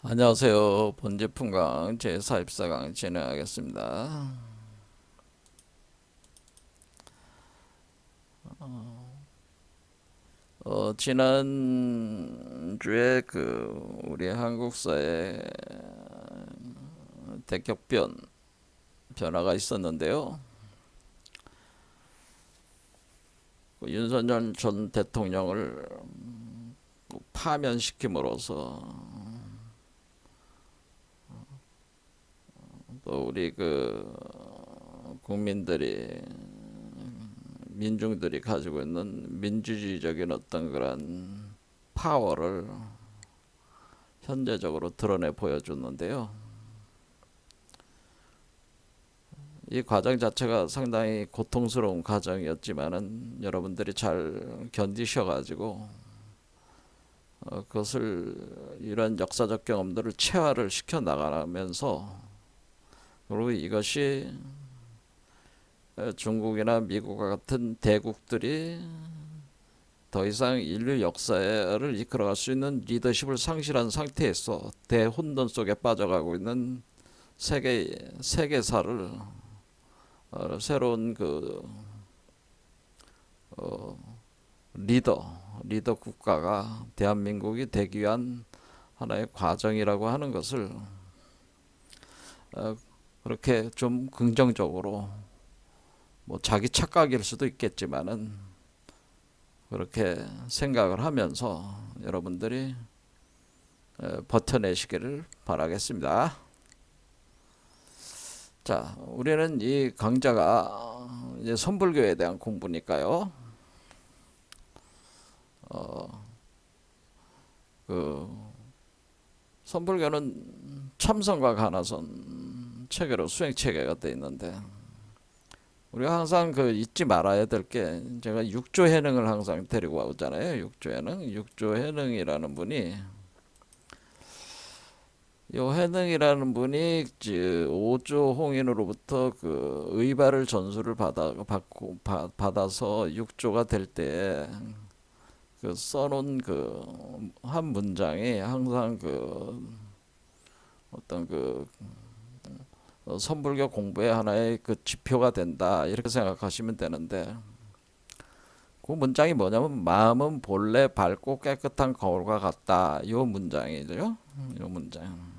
안녕하세요. 본제품강 제44강 진행하겠습니다. 지난주에 우리 한국사의 대격변 변화가 있었는데요. 윤석열 전 대통령을 파면시킴으로써 또 우리 국민들이 민중들이 가지고 있는 민주주의적인 어떤 그런 파워를 현재적으로 드러내 보여줬는데요. 이 과정 자체가 상당히 고통스러운 과정이었지만은 여러분들이 잘 견디셔가지고 그것을 이런 역사적 경험들을 체화를 시켜 나가면서 그리고 이것이 중국이나 미국과 같은 대국들이 더 이상 인류 역사를 이끌어갈 수 있는 리더십을 상실한 상태에서 대혼돈 속에 빠져가고 있는 세계사를 새로운 어, 리더 국가가 대한민국이 되기 위한 하나의 과정이라고 하는 것을 어, 그렇게 좀 긍정적으로 뭐 자기 착각일 수도 있겠지만은 그렇게 생각을 하면서 여러분들이 버텨내시기를 바라겠습니다. 자, 우리는 이 강좌가 이제 선불교에 대한 공부니까요. 어, 그 선불교는 참선과 가나선 체계로 수행 체계가 되어 있는데 우리가 항상 잊지 말아야 될 게 제가 육조 해능을 항상 데리고 오잖아요. 육조 해능, 육조 해능이라는 분이 요 해능이라는 분이 오조 홍인으로부터 의발을 전수를 받아서 육조가 될 때 써놓은 한 문장이 항상 어떤 선불교 공부의 하나의 지표가 된다 이렇게 생각하시면 되는데 그 문장이 뭐냐면 마음은 본래 밝고 깨끗한 거울과 같다 요 문장이죠. 요 문장.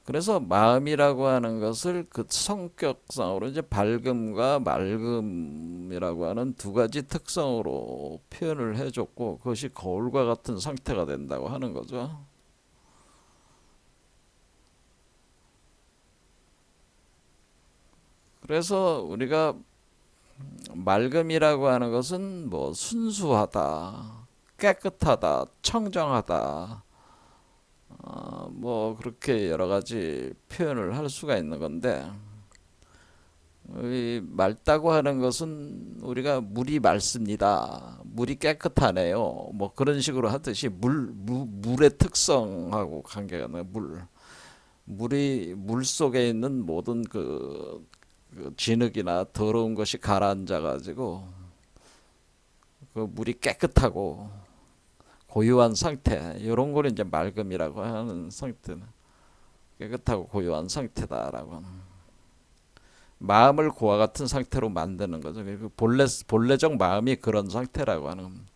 그래서 마음이라고 하는 것을 성격상으로 이제 밝음과 맑음이라고 하는 두 가지 특성으로 표현을 해줬고 그것이 거울과 같은 상태가 된다고 하는 거죠. 그래서 우리가 맑음이라고 하는 것은 뭐 순수하다, 깨끗하다, 청정하다, 뭐 그렇게 여러 가지 표현을 할 수가 있는 건데 이 맑다고 하는 것은 우리가 물이 맑습니다. 물이 깨끗하네요. 뭐 그런 식으로 하듯이 물의 특성하고 관계가 있는 물이 물 속에 있는 모든 진흙이나 더러운 것이 가라앉아 가지고 그 물이 깨끗하고 고요한 상태 이런 걸 이제 맑음이라고 하는 상태는 깨끗하고 고요한 상태다라고 하는 마음을 고와 같은 상태로 만드는 거죠. 본래적 마음이 그런 상태라고 하는 겁니다.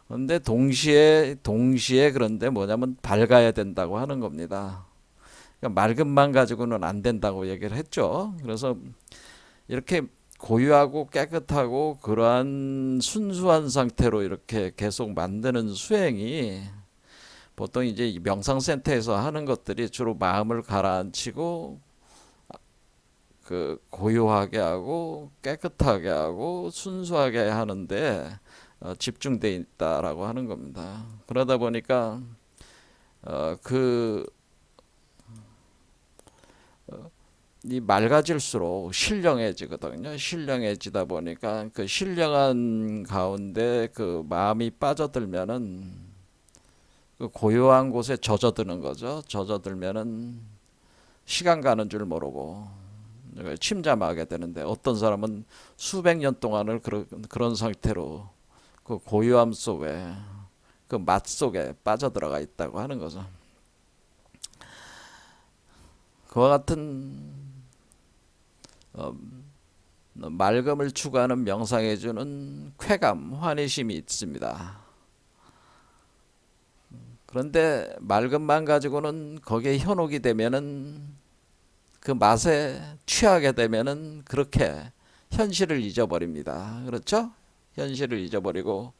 그런데 동시에 그런데 뭐냐면 밝아야 된다고 하는 겁니다. 그러니까 맑음만 가지고는 안 된다고 얘기를 했죠. 그래서 이렇게 고유하고 깨끗하고 그러한 순수한 상태로 이렇게 계속 만드는 수행이 보통 이제 명상센터에서 하는 것들이 주로 마음을 가라앉히고 고요하게 하고 깨끗하게 하고 순수하게 하는데 집중돼 있다라고 하는 겁니다. 그러다 보니까 어, 그 이 맑아질수록 신령해지거든요. 신령해지다 보니까 그 신령한 가운데 마음이 빠져들면은 그 고요한 곳에 젖어드는 거죠. 젖어들면은 시간 가는 줄 모르고 침잠하게 되는데 어떤 사람은 수백 년 동안을 그런 상태로 그 고요함 속에 그 맛 속에 빠져들어가 있다고 하는 거죠. 그와 같은 어, 맑음을 추구하는 명상에 주는 쾌감, 환희심이 있습니다. 그런데 맑음만 가지고는 거기에 현혹이 되면은 그 맛에 취하게 되면은 그렇게 현실을 잊어버립니다. 그렇죠? 현실을 잊어버리고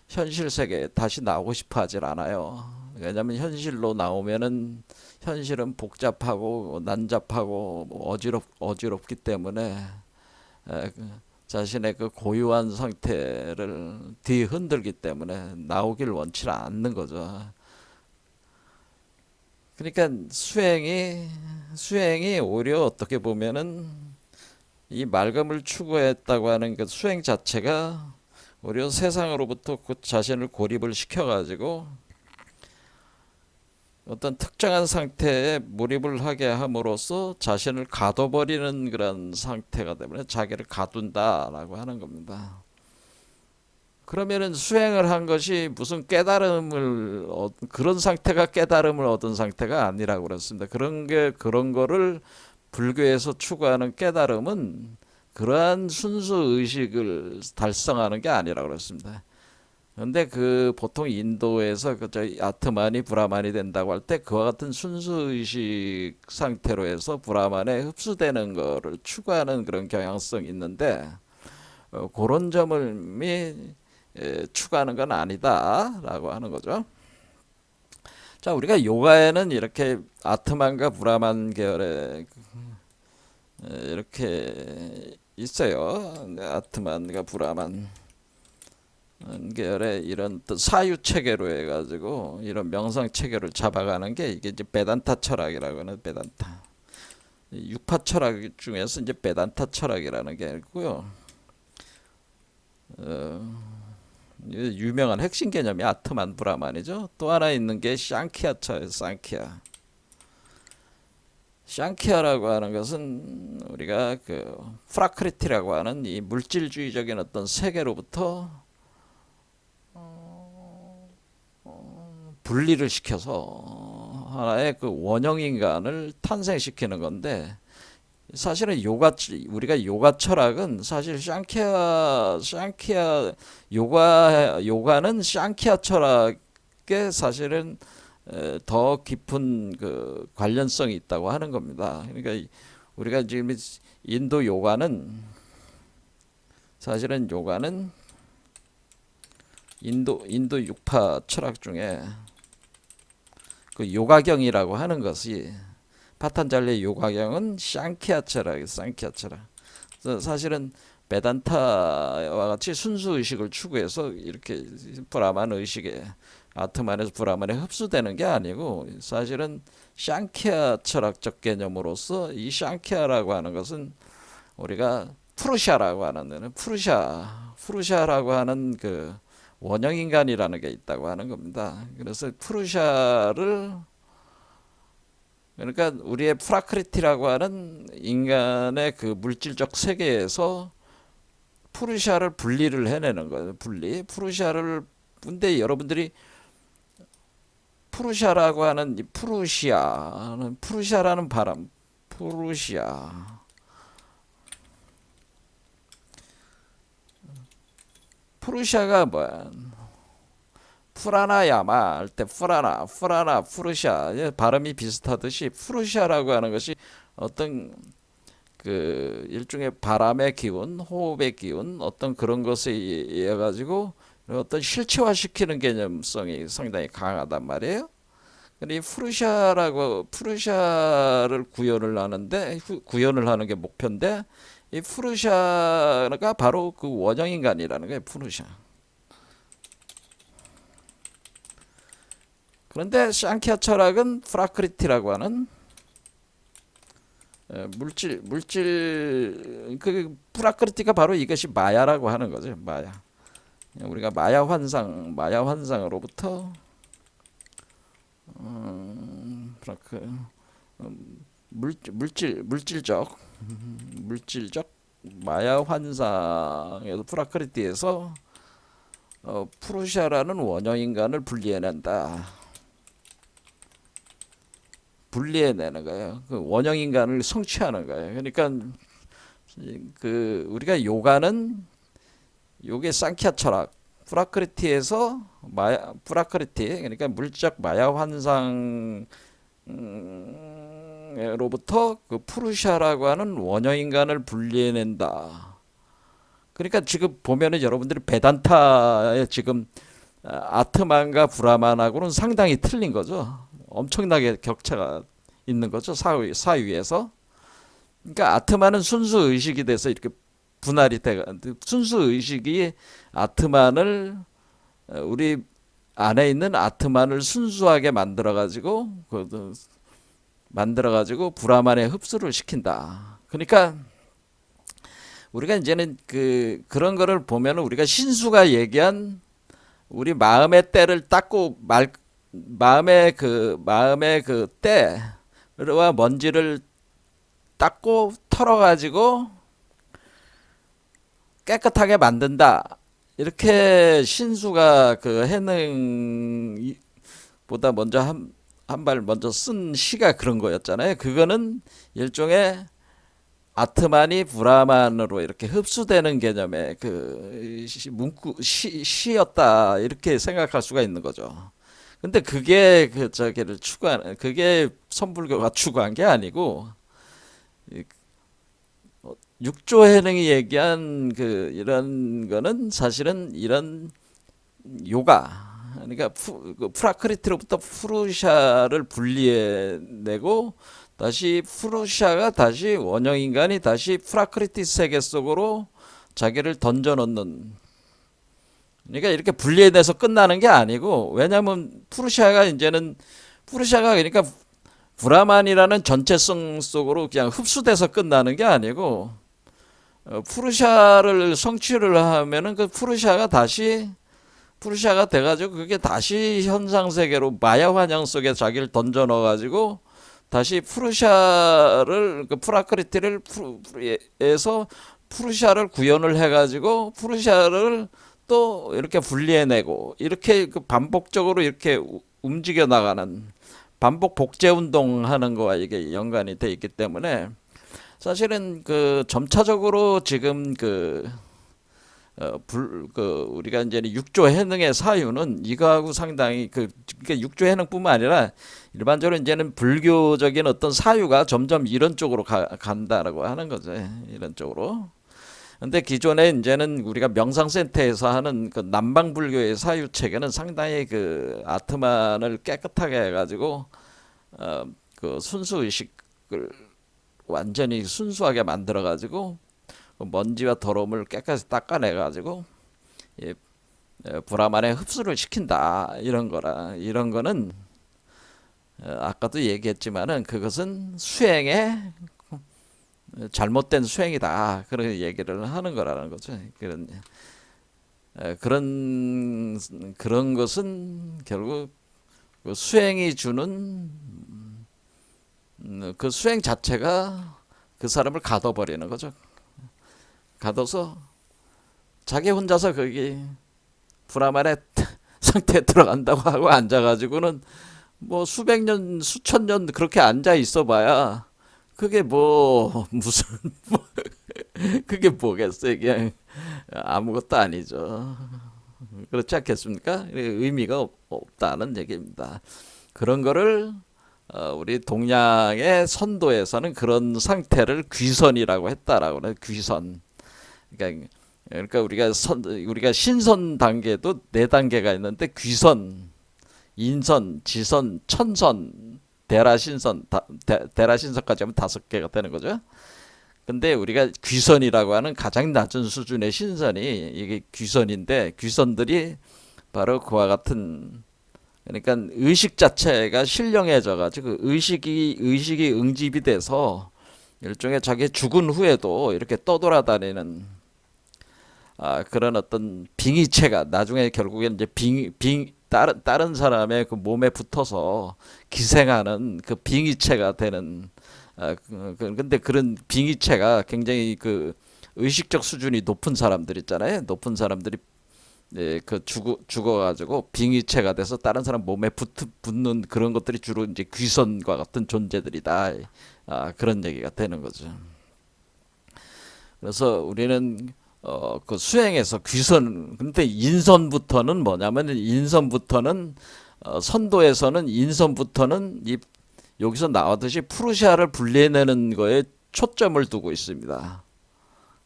현실 세계에 다시 나오고 싶어 하질 않아요. 왜냐하면 현실로 나오면은 현실은 복잡하고 난잡하고 어지럽기 때문에 자신의 그 고유한 상태를 뒤흔들기 때문에 나오길 원치 않는 거죠. 그러니까 수행이 오히려 어떻게 보면은 이 맑음을 추구했다고 하는 그 수행 자체가 오히려 세상으로부터 그 자신을 고립을 시켜가지고 어떤 특정한 상태에 몰입을 하게 함으로써 자신을 가둬버리는 그런 상태가 되면 자기를 가둔다라고 하는 겁니다. 그러면은 수행을 한 것이 무슨 깨달음을 그런 상태가 깨달음을 얻은 상태가 아니라고 그랬습니다. 그런 거를 불교에서 추구하는 깨달음은 그러한 순수 의식을 달성하는 게 아니라고 그랬습니다. 그런데 그 보통 인도에서 그저 아트만이 브라만이 된다고 할 때 그와 같은 순수 의식 상태로 해서 브라만에 흡수되는 거를 추구하는 그런 경향성이 있는데 그런 점을 추구하는 건 아니다라고 하는 거죠. 자, 우리가 요가에는 이렇게 아트만과 브라만 계열의 이렇게 있어요. 아트만과 브라만 계열의 이런 또 사유 체계로 해가지고 이런 명상 체계를 잡아가는 게 이게 이제 베단타 철학이라고 하는 베단타. 육파 철학 중에서 이제 베단타 철학이라는 게 있고요. 유명한 핵심 개념이 아트만 브라만이죠. 또 하나 있는 게 샹키아차예요. 샹키아라고 하는 것은 우리가 그 프라크리티라고 하는 이 물질주의적인 어떤 세계로부터 분리를 시켜서 하나의 그 원형 인간을 탄생시키는 건데 사실은 우리가 요가 철학은 사실 요가는 샹키아 철학에 사실은 더 깊은 그 관련성이 있다고 하는 겁니다. 그러니까 우리가 지금 인도 요가는 사실은 요가는 인도 육파 철학 중에 그 요가경이라고 하는 것이 파탄잘리 요가경은 샹키아 철학이에요. 사실은 베단타와 같이 순수 의식을 추구해서 이렇게 브라만 의식에 아트만에서 브라만에 흡수되는 게 아니고 사실은 샹키아 철학적 개념으로서 이 샹키아라고 하는 것은 우리가 푸르샤라고 하는 데는 푸르샤라고 하는 그 원형 인간이라는 게 있다고 하는 겁니다. 그래서 푸르샤를 그러니까 우리의 프라크리티라고 하는 인간의 그 물질적 세계에서 푸르샤를 분리를 해내는 거예요. 근데 여러분들이 푸르샤라고 하는 이 푸르샤라는 바람, 푸르샤가 뭐야? 프라나야마 할 때 푸르샤 발음이 비슷하듯이 푸르샤라고 하는 것이 어떤 그 일종의 바람의 기운, 호흡의 기운 어떤 그런 것에 의해 가지고 어떤 실체화시키는 개념성이 상당히 강하단 말이에요. 근데 이 푸르샤를 구현을 하는 게 목표인데 이 푸르샤가 바로 그 원형 인간이라는 거예요. 푸르샤. 그런데 샹키아 철학은 프라크리티라고 하는 그 프라크리티가 바로 이것이 마야라고 하는 거죠. 마야. 우리가 마야 환상으로부터 프라크 물질적 마야 환상에서 프라크리티에서 프루시아라는 원형 인간을 분리해내는 거예요. 그 원형 인간을 성취하는 거예요. 그러니까 그 우리가 요가는 요게 상키아 철학 프라크리티에서 프라크리티 그러니까 물적 마야 환상으로부터 그 프루시아라고 하는 원형 인간을 분리해낸다. 그러니까 지금 보면은 여러분들이 베단타의 지금 아트만과 브라만하고는 상당히 틀린 거죠. 엄청나게 격차가 있는 거죠. 사유에서. 그러니까 아트만은 순수 의식이 돼서 이렇게 분할이 돼. 순수 의식이 아트만을 우리 안에 있는 아트만을 순수하게 만들어 가지고 브라만에 흡수를 시킨다. 그러니까 우리가 이제는 그런 거를 보면은 우리가 신수가 얘기한 우리 마음의 때를 닦고 마음의 그 때와 먼지를 닦고 털어가지고 깨끗하게 만든다. 이렇게 신수가 그 해능보다 먼저 한 발 먼저 쓴 시가 그런 거였잖아요. 그거는 일종의 아트만이 브라만으로 이렇게 흡수되는 개념의 그 시였다. 이렇게 생각할 수가 있는 거죠. 근데 그게 그게 선불교가 추구한 게 아니고 육조 해능이 얘기한 이런 거는 사실은 이런 요가 그러니까 그 프라크리트로부터 프루시아를 분리해내고 다시 프루시아가 다시 원형 인간이 다시 프라크리티 세계 속으로 자기를 던져놓는 그러니까 이렇게 분리해내서 끝나는 게 아니고 왜냐하면 프루시아가 그러니까 브라만이라는 전체성 속으로 그냥 흡수돼서 끝나는 게 아니고 프루시아를 성취를 하면은 그 프루시아가 돼가지고 그게 다시 현상 세계로 마야 환영 속에 자기를 던져 넣어가지고 다시 프루시아를 그 프라크리티를에서 프루시아를 구현을 해가지고 프루시아를 또 이렇게 분리해내고 이렇게 그 반복적으로 이렇게 움직여 나가는 반복 복제 운동하는 거와 이게 연관이 돼 있기 때문에 사실은 그 점차적으로 지금 우리가 이제 육조 해능의 사유는 이거하고 상당히 그러니까 육조 해능뿐만 아니라 일반적으로 이제는 불교적인 어떤 사유가 점점 이런 쪽으로 간다라고 하는 거죠. 이런 쪽으로. 근데 기존에 이제는 우리가 명상센터에서 하는 그 남방 불교의 사유 체계는 상당히 그 아트만을 깨끗하게 해가지고 그 순수 의식을 완전히 순수하게 만들어가지고 먼지와 더러움을 깨끗이 닦아내가지고 브라만에 흡수를 시킨다 이런 거는 아까도 얘기했지만은 그것은 수행의 잘못된 수행이다 그런 얘기를 하는 거라는 거죠. 그런 것은 결국 그 수행이 주는 그 수행 자체가 그 사람을 가둬버리는 거죠. 가둬서 자기 혼자서 거기 브라만의 상태에 들어간다고 하고 앉아가지고는 뭐 수백 년, 수천 년 그렇게 앉아 있어봐야 그게 무슨 그게 뭐겠어요? 그냥 아무것도 아니죠. 그렇지 않겠습니까? 의미가 없다는 얘기입니다. 그런 거를 우리 동양의 선도에서는 그런 상태를 귀선이라고 했다라고 그래요. 귀선. 그러니까 우리가 신선 단계도 네 단계가 있는데 귀선, 인선, 지선, 천선, 대라신선, 대라신선까지 하면 5개가 되는 거죠. 근데 우리가 귀선이라고 하는 가장 낮은 수준의 신선이 이게 귀선인데 귀선들이 바로 그와 같은 그러니까 의식 자체가 신령해져 가지고 의식이 응집이 돼서 일종의 자기 죽은 후에도 이렇게 떠돌아다니는 그런 어떤 빙의체가 나중에 결국엔 이제 다른 사람의 그 몸에 붙어서 기생하는 그 빙의체가 되는 근데 그런 빙의체가 굉장히 그 의식적 수준이 높은 사람들 있잖아요. 높은 사람들이 예, 그 죽어가지고 빙의체가 돼서 다른 사람 몸에 붙는 그런 것들이 주로 이제 귀선과 같은 존재들이다. 그런 얘기가 되는 거죠. 그래서 우리는 그 수행에서 귀선, 근데 인선부터는 뭐냐면 인선부터는 선도에서는 인선부터는 여기서 나왔듯이 푸르시아를 분리해내는 거에 초점을 두고 있습니다.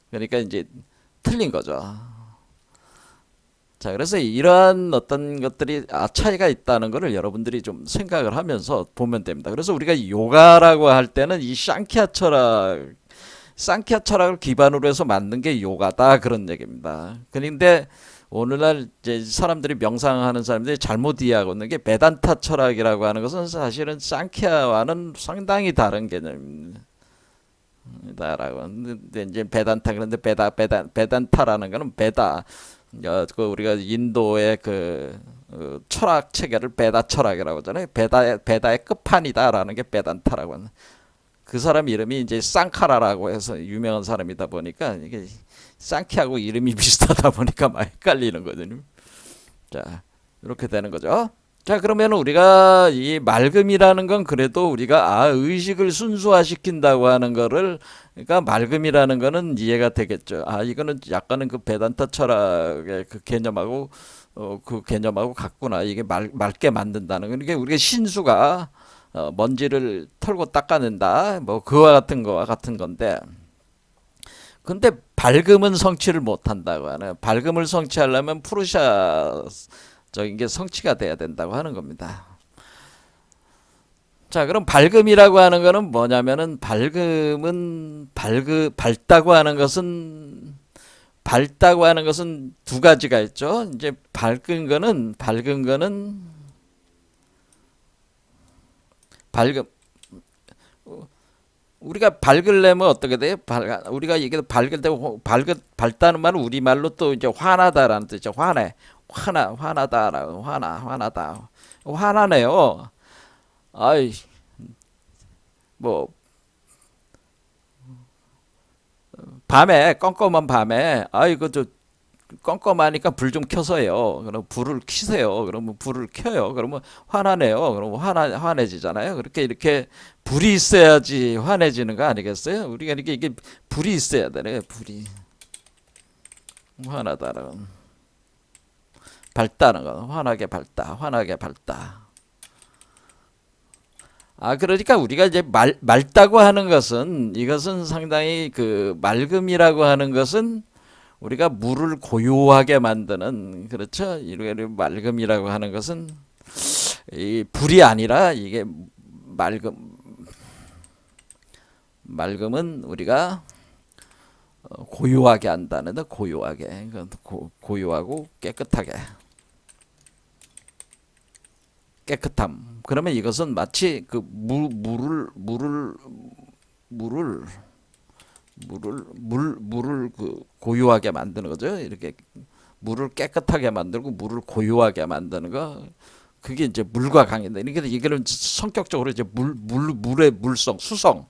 그러니까 이제 틀린 거죠. 자, 그래서 이러한 어떤 것들이 차이가 있다는 것을 여러분들이 좀 생각을 하면서 보면 됩니다. 그래서 우리가 요가라고 할 때는 이 상키아 철학을 기반으로 해서 만든 게 요가다 그런 얘기입니다. 그런데 오늘날 이제 사람들이 명상하는 사람들이 잘못 이해하고 있는 게 베단타 철학이라고 하는 것은 사실은 상키아와는 상당히 다른 개념입니다. 다라고. 근데 이제 베단타 그런데 베단타라는 거는 그 우리가 인도의 철학 체계를 베다 철학이라고 하잖아요. 베다의 끝판이다라는 게 베단타라고 하는. 그 사람 이름이 이제 쌍카라라고 해서 유명한 사람이다 보니까 이게 쌍키하고 이름이 비슷하다 보니까 막 헷갈리는 거거든요. 자, 이렇게 되는 거죠. 자, 그러면 우리가 이 맑음이라는 건 그래도 우리가 의식을 순수화시킨다고 하는 거를 그러니까 맑음이라는 거는 이해가 되겠죠. 이거는 약간은 그 베단타 철학의 그 개념하고 같구나. 이게 맑게 만든다는 거. 그러니까 우리가 신수가 먼지를 털고 닦아낸다. 뭐 그와 같은 거와 같은 건데. 근데 밝음은 성취를 못한다고 하는. 밝음을 성취하려면 푸르샤적인 게 성취가 돼야 된다고 하는 겁니다. 자, 그럼 밝음이라고 하는 거는 뭐냐면은 밝다고 하는 것은 두 가지가 있죠. 이제 밝음 우리가 밝으려면 어떻게 돼요? 우리가 이게 밝을 때 밝다는 말은 우리말로 또 이제 화나다라는 뜻이죠. 화나다라고 화나다. 화나네요. 아이 뭐 밤에 껌껌한 밤에 이거 저 껌껌하니까 불 좀 켜서요. 그럼 불을 켜세요. 그러면 불을 켜요. 그러면 화나네요. 그러면 화내지잖아요. 그렇게 이렇게 불이 있어야지 화내지는 거 아니겠어요? 우리가 이게 불이 있어야 되네. 불이 화나다는 밝다는 거. 환하게 밝다. 그러니까 우리가 이제 맑다고 하는 것은 이것은 상당히 그 맑음이라고 하는 것은 우리가 물을 고요하게 만드는 그렇죠. 이렇게 맑음이라고 하는 것은 이 불이 아니라 이게 맑음은 우리가 고요하게 한다는 데 고요하게 고요하고 깨끗함. 그러면 이것은 마치 그 물을 그 고요하게 만드는 거죠. 이렇게 물을 깨끗하게 만들고 물을 고요하게 만드는 거. 그게 이제 물과 강인데. 그러니까 이거는 성격적으로 이제 물의 수성,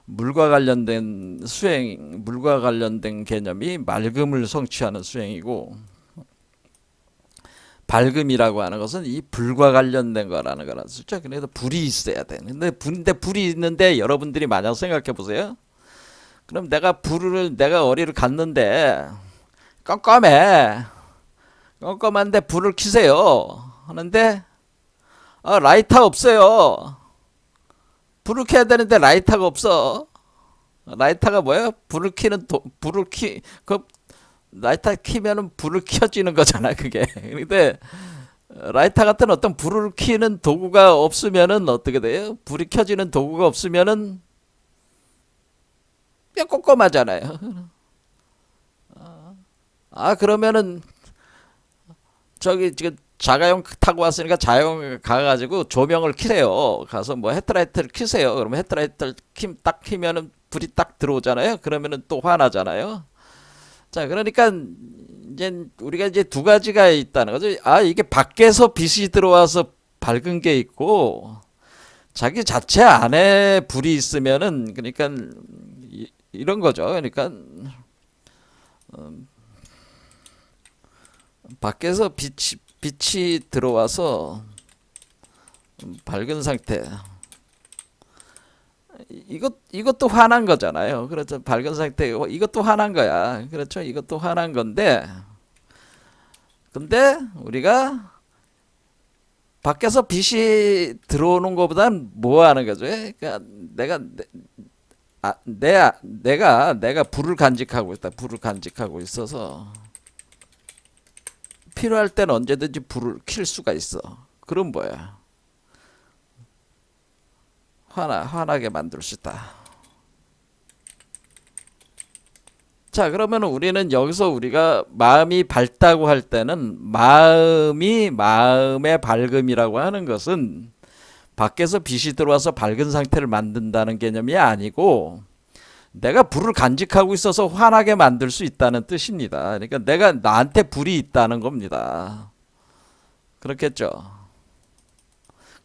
물과 관련된 개념이 맑음을 성취하는 수행이고, 밝음이라고 하는 것은 이 불과 관련된 거라는 거라서 진짜 그래도 불이 있어야 돼. 근데 불이 있는데 여러분들이 만약 생각해 보세요. 그럼 내가 어디를 갔는데 깜깜한데 불을 켜세요 하는데 라이터 없어요. 불을 켜야 되는데 라이터가 없어. 라이터가 뭐야? 라이터 키면은 불을 켜지는 거잖아 그게. 근데 라이터 같은 어떤 불을 켜는 도구가 없으면은 어떻게 돼요? 불이 켜지는 도구가 없으면은 뼈 꼼꼼하잖아요. 그러면은 저기 지금 자가용 타고 왔으니까 자가용 가가지고 조명을 켜세요. 가서 뭐 헤드라이트를 켜세요. 그러면 헤드라이트를 딱 켜면은 불이 딱 들어오잖아요. 그러면은 또 화나잖아요. 자, 그러니까 이제 우리가 이제 두 가지가 있다는 거죠. 이게 밖에서 빛이 들어와서 밝은 게 있고 자기 자체 안에 불이 있으면은 그러니까 이런 거죠. 그러니까 밖에서 빛이 들어와서 밝은 상태. 이것도 환한 거잖아요. 그렇죠. 밝은 상태. 이것도 환한 거야. 그렇죠. 이것도 환한 건데, 근데 우리가 밖에서 빛이 들어오는 것보다는 뭐 하는 거죠? 그러니까 내가 불을 간직하고 있다. 불을 간직하고 있어서 필요할 때는 언제든지 불을 켤 수가 있어. 그럼 뭐야? 환하게 만들 수 있다. 자, 그러면 우리는 여기서 우리가 마음이 밝다고 할 때는 마음의 밝음이라고 하는 것은 밖에서 빛이 들어와서 밝은 상태를 만든다는 개념이 아니고 내가 불을 간직하고 있어서 환하게 만들 수 있다는 뜻입니다. 그러니까 내가 나한테 불이 있다는 겁니다. 그렇겠죠?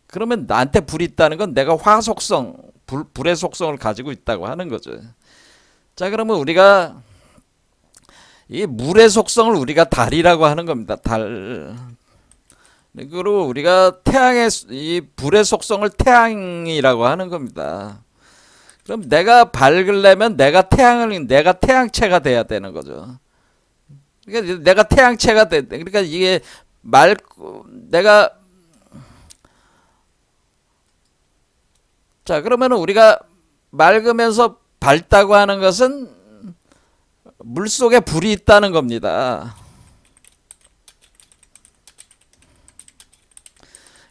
그러면 나한테 불이 있다는 건 내가 화속성, 불의 속성을 가지고 있다고 하는 거죠. 자, 그러면 우리가 이 물의 속성을 우리가 달이라고 하는 겁니다. 달. 그리고 우리가 이 불의 속성을 태양이라고 하는 겁니다. 그럼 내가 밝으려면 내가 태양체가 돼야 되는 거죠. 그러니까 내가 태양체가 그러니까 이게 내가 자, 그러면은 우리가 맑으면서 밝다고 하는 것은 물 속에 불이 있다는 겁니다.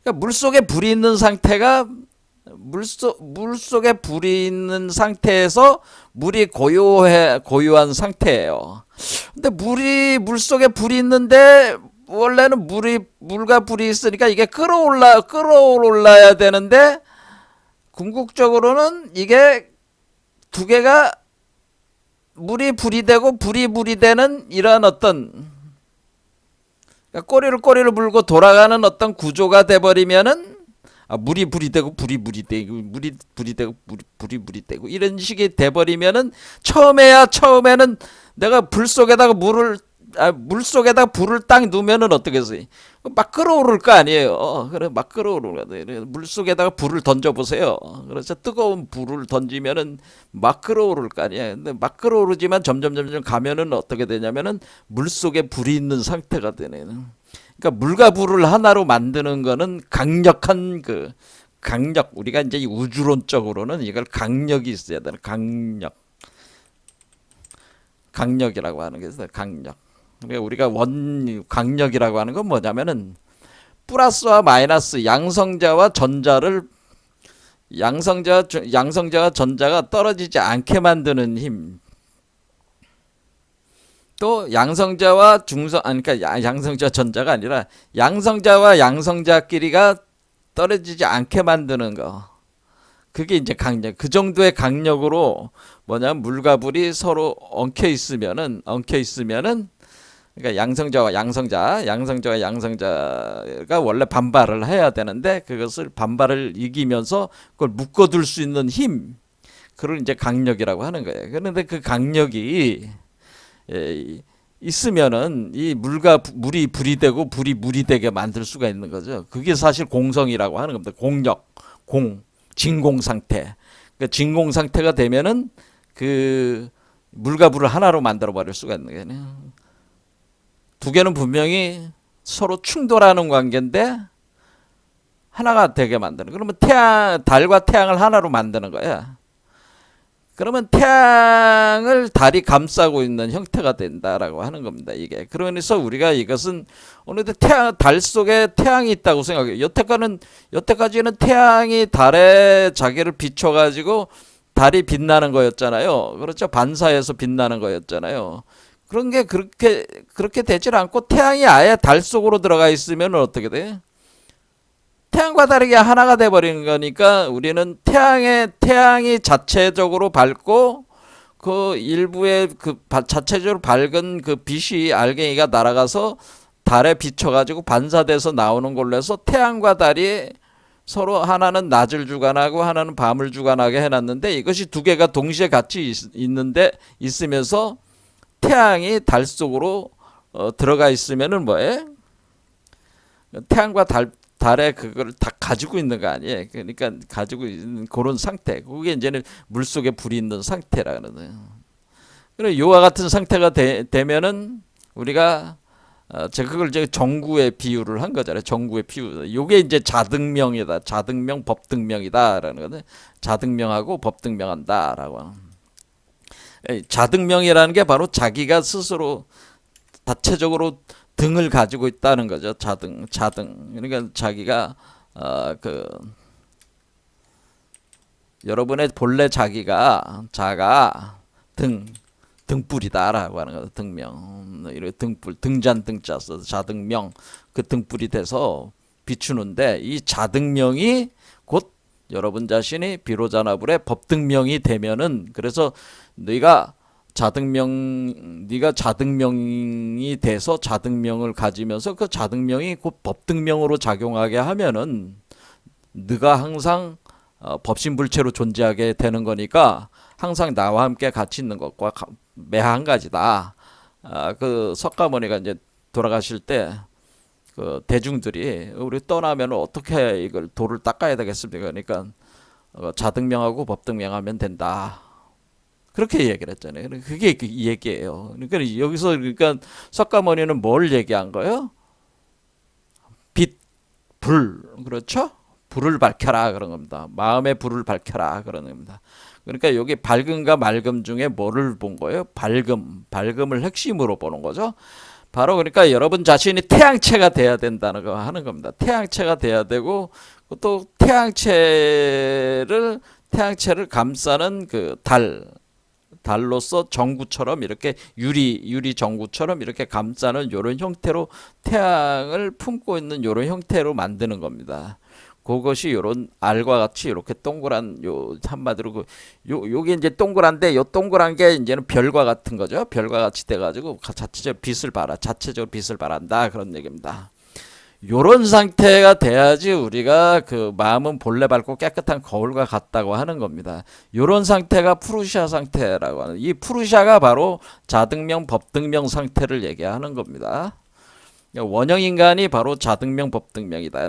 그러니까 물 속에 불이 있는 상태가 물 속에 불이 있는 상태에서 물이 고요한 상태예요. 근데 물 속에 불이 있는데 원래는 물과 불이 있으니까 이게 끌어올라야 되는데 궁극적으로는 이게 두 개가 물이 불이 되고 불이 물이 되는 이런 어떤 그러니까 꼬리를 물고 돌아가는 어떤 구조가 돼버리면은 물이 불이 되고 불이 물이 되고 물이 불이 되고 불이 물이 되고 이런 식이 돼버리면은 처음에는 내가 물 속에다가 불을 딱 넣으면은 어떻겠어요? 막 끌어오를 거 아니에요. 그래 막 끌어오르거든. 물 속에다가 불을 던져 보세요. 그래서 뜨거운 불을 던지면은 막 끌어오를 거 아니에요. 근데 막 끌어오르지만 점점 가면은 어떻게 되냐면은 물 속에 불이 있는 상태가 되네. 그러니까 물과 불을 하나로 만드는 거는 강력한 강력. 우리가 이제 우주론적으로는 이걸 강력이 있어야 되는 강력이라고 하는 게 있어요. 강력. 그러니까 우리가 강력이라고 하는 건 뭐냐면은 플러스와 마이너스 양성자와 전자가 떨어지지 않게 만드는 힘. 또 양성자와 그러니까 양성자 전자가 아니라 양성자와 양성자끼리가 떨어지지 않게 만드는 거. 그게 이제 강력. 그 정도의 강력으로 뭐냐면 물과 불이 서로 엉켜 있으면은 그러니까 양성자와 양성자가 원래 반발을 해야 되는데 그것을 반발을 이기면서 그걸 묶어둘 수 있는 힘, 그걸 이제 강력이라고 하는 거예요. 그런데 그 강력이 있으면은 이 물이 불이 되고 불이 물이 되게 만들 수가 있는 거죠. 그게 사실 공성이라고 하는 겁니다. 진공 상태. 그러니까 진공 상태가 되면은 그 물과 불을 하나로 만들어 버릴 수가 있는 거예요. 두 개는 분명히 서로 충돌하는 관계인데 하나가 되게 만드는. 그러면 달과 태양을 하나로 만드는 거야. 그러면 태양을 달이 감싸고 있는 형태가 된다라고 하는 겁니다. 이게. 그러면서 우리가 이것은 어느새 달 속에 태양이 있다고 생각해요. 여태까지는 태양이 달에 자기를 비춰가지고 달이 빛나는 거였잖아요. 그렇죠. 반사해서 빛나는 거였잖아요. 그런 게 그렇게 되질 않고 태양이 아예 달 속으로 들어가 있으면 어떻게 돼? 태양과 다르게 하나가 돼버리는 거니까 우리는 태양이 자체적으로 밝고 그 일부의 자체적으로 밝은 그 빛이 알갱이가 날아가서 달에 비춰가지고 반사돼서 나오는 걸로 해서 태양과 달이 서로 하나는 낮을 주관하고 하나는 밤을 주관하게 해놨는데 이것이 두 개가 동시에 같이 있으면서 태양이 달 속으로 들어가 있으면은 뭐해? 태양과 달에 그걸 다 가지고 있는 거 아니에요. 그러니까 가지고 있는 그런 상태. 그게 이제는 물 속에 불이 있는 상태라 그러거든요. 그래 요와 같은 상태가 되면은 우리가 제가 그걸 이제 정구에 비유를 한 거잖아요. 정구의 비유. 요게 이제 자등명이다. 자등명, 법등명이다라는 거는 자등명하고 법등명한다라고 하는. 자등명이라는 게 바로 자기가 스스로 자체적으로 등을 가지고 있다는 거죠. 자등. 그러니까 자기가 그 여러분의 본래 자가 등불이다라고 하는 거죠. 등명. 이렇게 등불, 등잔 등자 써서 자등명 그 등불이 돼서 비추는데 이 자등명이 곧 여러분 자신이 비로자나불의 법등명이 되면은 그래서 네가 자등명이 돼서 자등명을 가지면서 그 자등명이 곧 법등명으로 작용하게 하면은 네가 항상 법신불체로 존재하게 되는 거니까 항상 나와 함께 같이 있는 것과 매한 가지다. 그 석가모니가 이제 돌아가실 때 그 대중들이 우리 떠나면 어떻게 이걸 도를 닦아야 되겠습니까? 그러니까 자등명하고 법등명하면 된다. 그렇게 얘기를 했잖아요. 그게 이 얘기예요. 그러니까 여기서 그러니까 석가모니는 뭘 얘기한 거예요? 빛, 불, 그렇죠? 불을 밝혀라 그런 겁니다. 마음의 불을 밝혀라 그런 겁니다. 그러니까 여기 밝음과 맑음 중에 뭐를 본 거예요? 밝음을 핵심으로 보는 거죠. 바로 그러니까 여러분 자신이 태양체가 돼야 된다는 거 하는 겁니다. 태양체가 돼야 되고 또 태양체를 감싸는 그 달로서 전구처럼 이렇게 유리 전구처럼 이렇게 감싸는 요런 형태로 태양을 품고 있는 요런 형태로 만드는 겁니다. 그것이 요런 알과 같이 이렇게 동그란 요 한마디로 요게 이제 동그란데 요 동그란 게 이제는 별과 같은 거죠. 별과 같이 돼 가지고 자체적으로 빛을 발한다 그런 얘기입니다. 요런 상태가 돼야지 우리가 그 마음은 본래 밝고 깨끗한 거울과 같다고 하는 겁니다. 요런 상태가 푸르시아 상태라고 하는 이 푸르시아가 바로 자등명 법등명 상태를 얘기하는 겁니다. 원형 인간이 바로 자등명 법등명이다.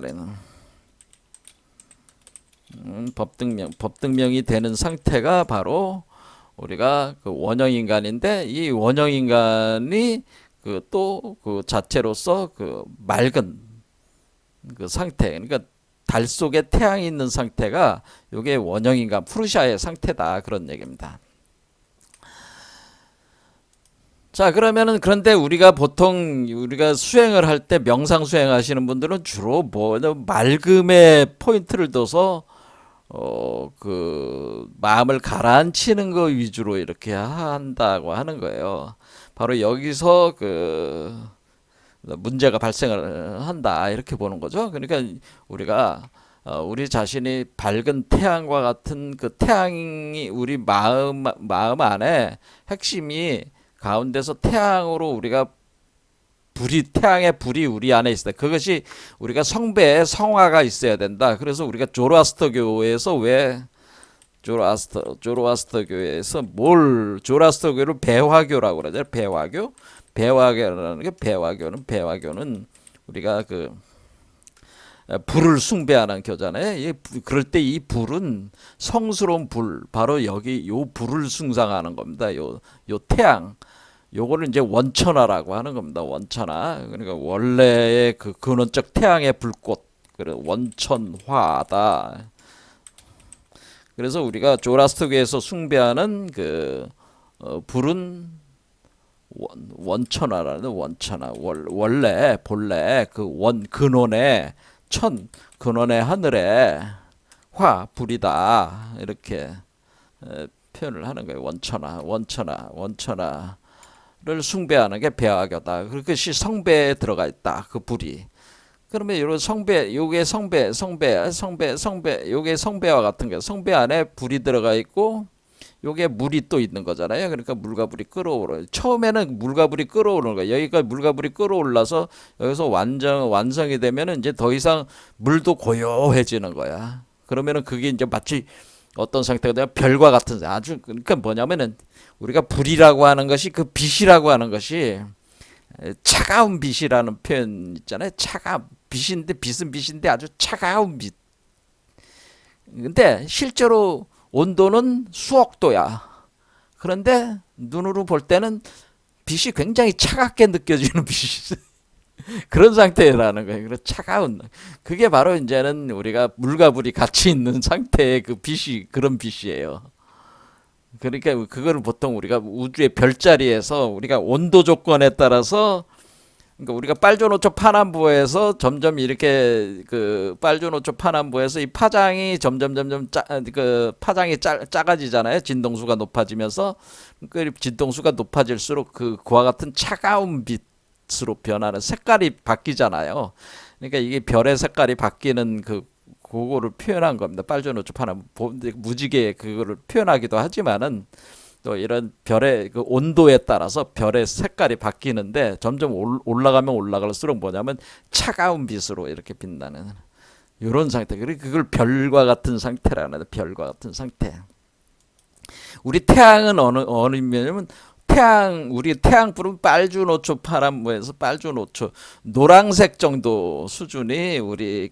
법등명이 되는 상태가 바로 우리가 그 원형 인간인데 이 원형 인간이 그 또 그 자체로서 그 맑은 그 상태, 그러니까 달 속에 태양이 있는 상태가 이게 원형 인간 푸르시아의 상태다 그런 얘기입니다. 자 그러면은 그런데 우리가 보통 수행을 할 때 명상 수행하시는 분들은 주로 뭐 맑음에 포인트를 둬서 그 마음을 가라앉히는 거 위주로 이렇게 한다고 하는 거예요. 바로 여기서 그 문제가 발생을 한다 이렇게 보는 거죠. 그러니까 우리가 우리 자신이 밝은 태양과 같은 그 태양이 우리 마음 안에 핵심이 가운데서 태양으로 우리가 태양의 불이 우리 안에 있어요. 그것이 우리가 성배의 성화가 있어야 된다. 그래서 우리가 조로아스터교에서 왜 조로아스터교에서 조로아스터교를 배화교라고 그러죠. 배화교라는 게 배화교는 우리가 그 불을 숭배하는 교잖아요. 그럴 때 이 불은 성스러운 불, 바로 여기 요 불을 숭상하는 겁니다. 요 태양. 요거를 이제 원천화라고 하는 겁니다. 원천화. 그러니까 원래의 그 근원적 태양의 불꽃, 그래 원천화다. 그래서 우리가 조라스트교에서 숭배하는 그 불은 원천화라는 원천화. 원래 본래 그 근원의 근원의 하늘의 불이다. 이렇게 표현을 하는 거예요. 원천화. 를 숭배하는 게 배화교다. 그것이 성배에 들어가 있다. 그 불이. 그러면 이런 요게 요게 성배와 같은 게 성배 안에 불이 들어가 있고 요게 물이 또 있는 거잖아요. 그러니까 물과 불이 처음에는 물과 불이 끓어오르는 거예요. 여기가 물과 불이 끓어올라서 여기서 완성이 되면은 이제 더 이상 물도 고요해지는 거야. 그러면은 그게 이제 마치 어떤 상태가 되면 별과 같은 아주 그러니까 뭐냐면은 우리가 불이라고 하는 것이 그 빛이라고 하는 것이 차가운 빛이라는 표현 있잖아요. 빛은 빛인데 아주 차가운 빛. 근데 실제로 온도는 수억 도야. 그런데 눈으로 볼 때는 빛이 굉장히 차갑게 느껴지는 빛이 그런 상태라는 거예요. 그래서 차가운 그게 바로 이제는 우리가 물과 불이 같이 있는 상태의 그 빛이 그런 빛이에요. 그러니까 그거를 보통 우리가 우주의 별자리에서 우리가 온도 조건에 따라서 그러니까 우리가 빨주노초 파남보에서 점점 이렇게 그 빨주노초 파남보에서 이 파장이 점점 그 파장이 작아지잖아요. 진동수가 높아지면서 그 진동수가 높아질수록 그와 같은 차가운 빛으로 변하는 색깔이 바뀌잖아요. 그러니까 이게 별의 색깔이 바뀌는 그거를 표현한 겁니다. 빨주노초 파남 무지개 그거를 표현하기도 하지만은 또 이런 별의 그 온도에 따라서 별의 색깔이 바뀌는데 점점 올라가면 올라갈수록 뭐냐면 차가운 빛으로 이렇게 빛나는 이런 상태. 그리고 그걸 별과 같은 상태라는 별과 같은 상태. 우리 태양은 어느 면이면 우리 태양불은 빨주노초 파란무에서 빨주노초 노란색 정도 수준이 우리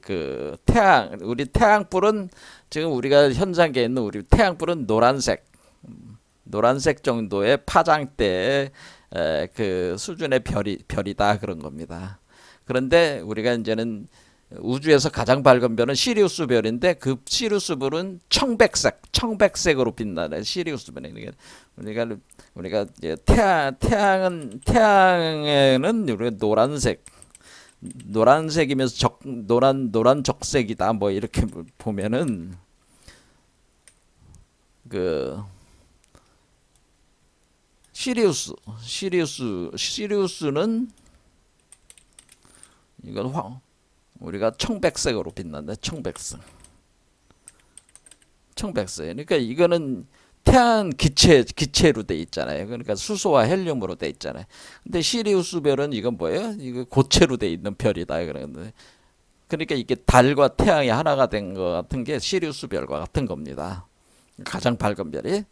태양불은 지금 우리가 현상계에 있는 우리 태양불은 노란색 정도의 파장대의 그 수준의 별이다 그런 겁니다. 그런데 우리가 이제는 우주에서 가장 밝은 별은 시리우스 별인데 그 시리우스 별은 청백색으로 빛나는 시리우스 별이니까 우리가 이제 태양에는 우리가 노란색이면서 노란 적색이다 뭐 이렇게 보면은 그 시리우스는 이건 우리가 청백색으로 빛난다. 청백색. 그러니까 이거는 태양 기체로 돼 있잖아요. 그러니까 수소와 헬륨으로 돼 있잖아요. 근데 시리우스 별은 이건 뭐예요? 이거 고체로 돼 있는 별이다. 그러니까 이게 달과 태양이 하나가 된 것 같은 게 시리우스 별과 같은 겁니다. 가장 밝은 별이.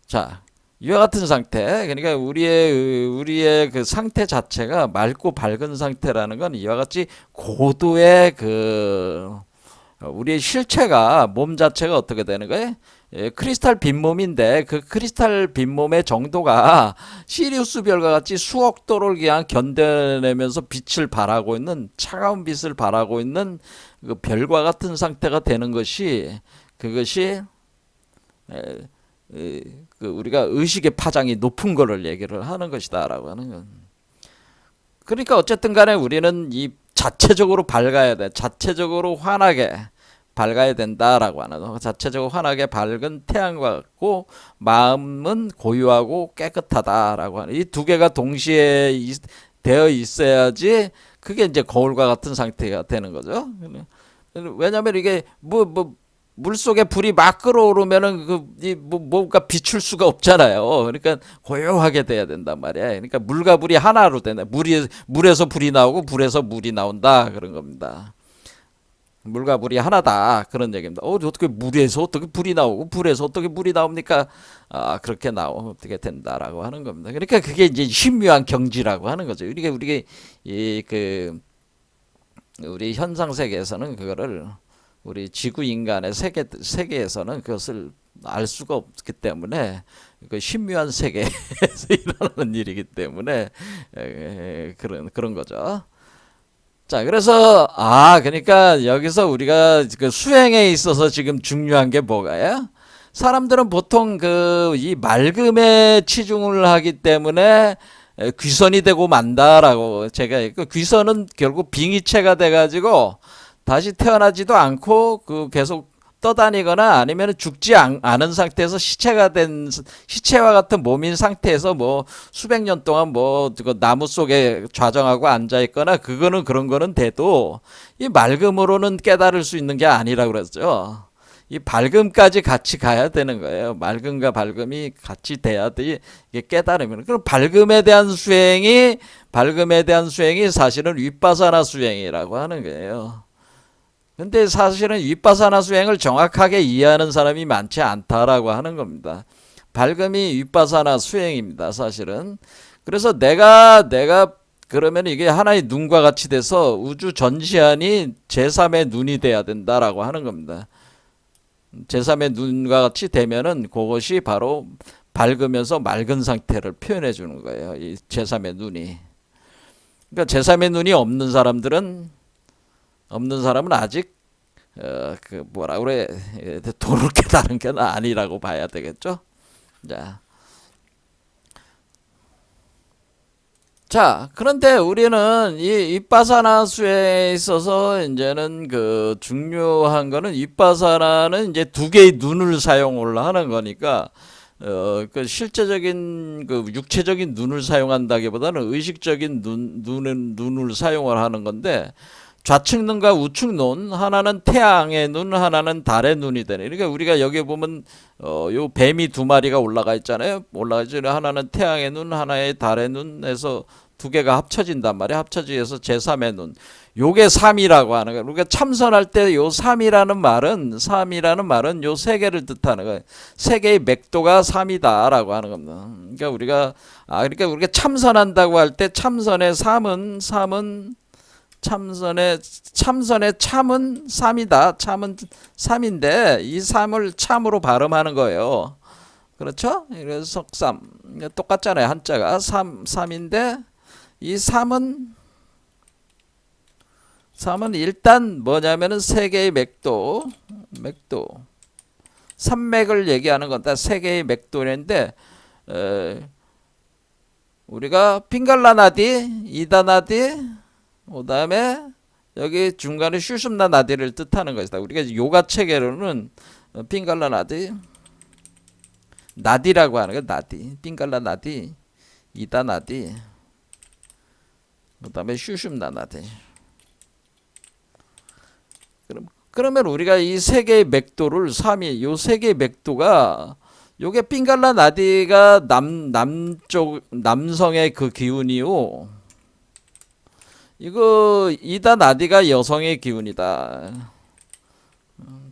자, 이와 같은 상태. 그러니까 우리의 그 상태 자체가 맑고 밝은 상태라는 건 이와 같이 고도의 우리의 실체가 몸 자체가 어떻게 되는 거예요? 크리스탈 빈몸인데 그 크리스탈 빈몸의 정도가 시리우스 별과 같이 수억 도를 그냥 견뎌내면서 빛을 발하고 있는 차가운 빛을 발하고 있는 그 별과 같은 상태가 되는 것이 그것이 우리가 의식의 파장이 높은 거를 얘기를 하는 것이다라고 하는 건. 그러니까 어쨌든 간에 우리는 이 자체적으로 밝아야 돼. 자체적으로 환하게 밝아야 된다라고 하는 거. 자체적으로 환하게 밝은 태양과 같고 마음은 고요하고 깨끗하다라고 하는 이 두 개가 동시에 되어 있어야지 그게 이제 거울과 같은 상태가 되는 거죠. 왜냐하면 이게 물속에 불이 막 끓어오르면은 뭔가 비출 수가 없잖아요. 그러니까 고요하게 돼야 된단 말이야. 그러니까 물과 불이 하나로 된다. 물에서 불이 나오고 불에서 물이 나온다 그런 겁니다. 물과 불이 하나다 그런 얘기입니다. 어떻게 물에서 어떻게 불이 나오고 불에서 어떻게 물이 나옵니까? 그렇게 어떻게 된다라고 하는 겁니다. 그러니까 그게 이제 신묘한 경지라고 하는 거죠. 우리가 우리 현상 세계에서는 그거를 우리 지구 인간의 세계에서는 그것을 알 수가 없기 때문에 그 신묘한 세계에서 일어나는 일이기 때문에 그런 거죠. 자, 그래서 그러니까 여기서 우리가 그 수행에 있어서 지금 중요한 게 뭐가요? 사람들은 보통 이 맑음에 치중을 하기 때문에 귀선이 되고 만다라고 제가 귀선은 결국 빙의체가 돼가지고 다시 태어나지도 않고 계속 떠다니거나 아니면 죽지 않은 상태에서 시체와 같은 몸인 상태에서 뭐 수백 년 동안 나무 속에 좌정하고 앉아 있거나 그런 거는 돼도 이 맑음으로는 깨달을 수 있는 게 아니라 그랬죠. 이 밝음까지 같이 가야 되는 거예요. 맑음과 밝음이 같이 돼야 돼 이게 깨달으면. 그럼 밝음에 대한 수행이 사실은 윗바사나 수행이라고 하는 거예요. 근데 사실은 윗바사나 수행을 정확하게 이해하는 사람이 많지 않다라고 하는 겁니다. 밝음이 윗바사나 수행입니다. 사실은. 그래서 내가 그러면 이게 하나의 눈과 같이 돼서 우주 전시안이 제3의 눈이 돼야 된다라고 하는 겁니다. 제3의 눈과 같이 되면은 그것이 바로 밝으면서 맑은 상태를 표현해 주는 거예요. 이 제3의 눈이. 그러니까 제3의 눈이 없는 사람은 아직 그 뭐라 그래, 도를 깨달은 게 아니라고 봐야 되겠죠. 자, 그런데 우리는 이 윗바사나수에 있어서 이제는 그 중요한 거는 윗바사나는 이제 두 개의 눈을 사용을 하는 거니까 그 실제적인 그 육체적인 눈을 사용한다기보다는 의식적인 눈을 사용을 하는 건데, 좌측 눈과 우측 눈, 하나는 태양의 눈, 하나는 달의 눈이 되네. 그러니까 우리가 여기 보면 요 뱀이 두 마리가 올라가 있잖아요. 올라가 있잖아요. 하나는 태양의 눈, 하나의 달의 눈에서 두 개가 합쳐진단 말이에요. 합쳐지면서 제3의 눈. 요게 삼이라고 하는 거예요. 우리가 참선할 때 요 삼이라는 말은 요 세 개를 뜻하는 거예요. 세 개의 맥도가 삼이다라고 하는 겁니다. 그러니까 우리가 참선한다고 할 때 참선의 참은 참선의 참은 삼이다. 참은 삼인데 이 삼을 참으로 발음하는 거예요. 그렇죠? 그래서 석삼 똑같잖아요. 한자가 삼인데 이 삼은 일단 뭐냐면은 세 개의 맥도 삼맥을 얘기하는 건데 세 개의 맥도인데 우리가 핑갈라나디, 이다나디, 그다음에 여기 중간에 슈숨나 나디를 뜻하는 것이다. 우리가 요가 체계로는 핑갈라 나디, 나디라고 하는 거 나디, 핑갈라 나디, 이다 나디, 그다음에 슈숨나 나디. 그러면 우리가 이 세 개의 맥도를 요 세 개의 맥도가 요게 핑갈라 나디가 남성의 그 기운이요. 이거 이다 나디가 여성의 기운이다.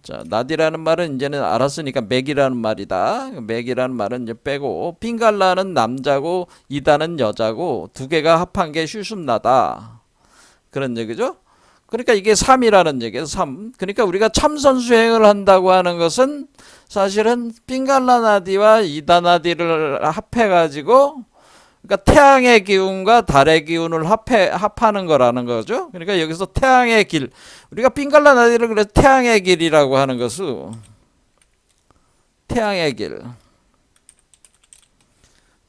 자, 나디라는 말은 이제는 알았으니까 맥이라는 말이다. 맥이라는 말은 이제 빼고, 핑갈라는 남자고 이다는 여자고 두 개가 합한 게 슈숨나다. 그런 얘기죠. 그러니까 이게 3이라는 얘기예요. 3. 그러니까 우리가 참선 수행을 한다고 하는 것은 사실은 핑갈라 나디와 이다 나디를 합해 가지고, 그러니까 태양의 기운과 달의 기운을 합하는 거라는 거죠. 그러니까 여기서 태양의 길, 우리가 핑갈라 나디를 그래서 태양의 길이라고 하는 것은 태양의 길,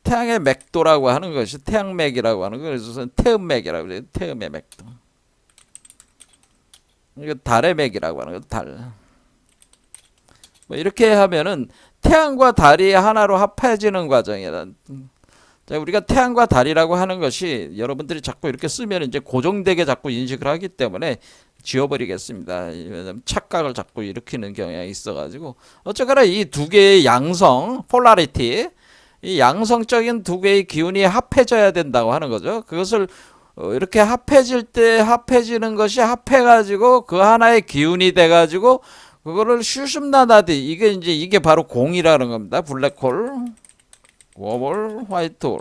태양의 맥도라고 하는 것이 태양맥이라고 하는 거. 그래서 태음맥이라고 그래요. 태음의 맥도. 이거 달의 맥이라고 하는 거. 달. 뭐 이렇게 하면은 태양과 달이 하나로 합해지는 과정이다. 자, 우리가 태양과 달이라고 하는 것이 여러분들이 자꾸 이렇게 쓰면 이제 고정되게 자꾸 인식을 하기 때문에 지워버리겠습니다. 왜냐면 착각을 자꾸 일으키는 경향이 있어가지고. 어쨌거나 이 두 개의 양성, 폴라리티, 이 양성적인 두 개의 기운이 합해져야 된다고 하는 거죠. 그것을 이렇게 합해지는 것이 합해가지고 그 하나의 기운이 돼가지고 그거를 슈숨나나디, 이게 바로 공이라는 겁니다. 블랙홀. 웜홀, 화이트홀.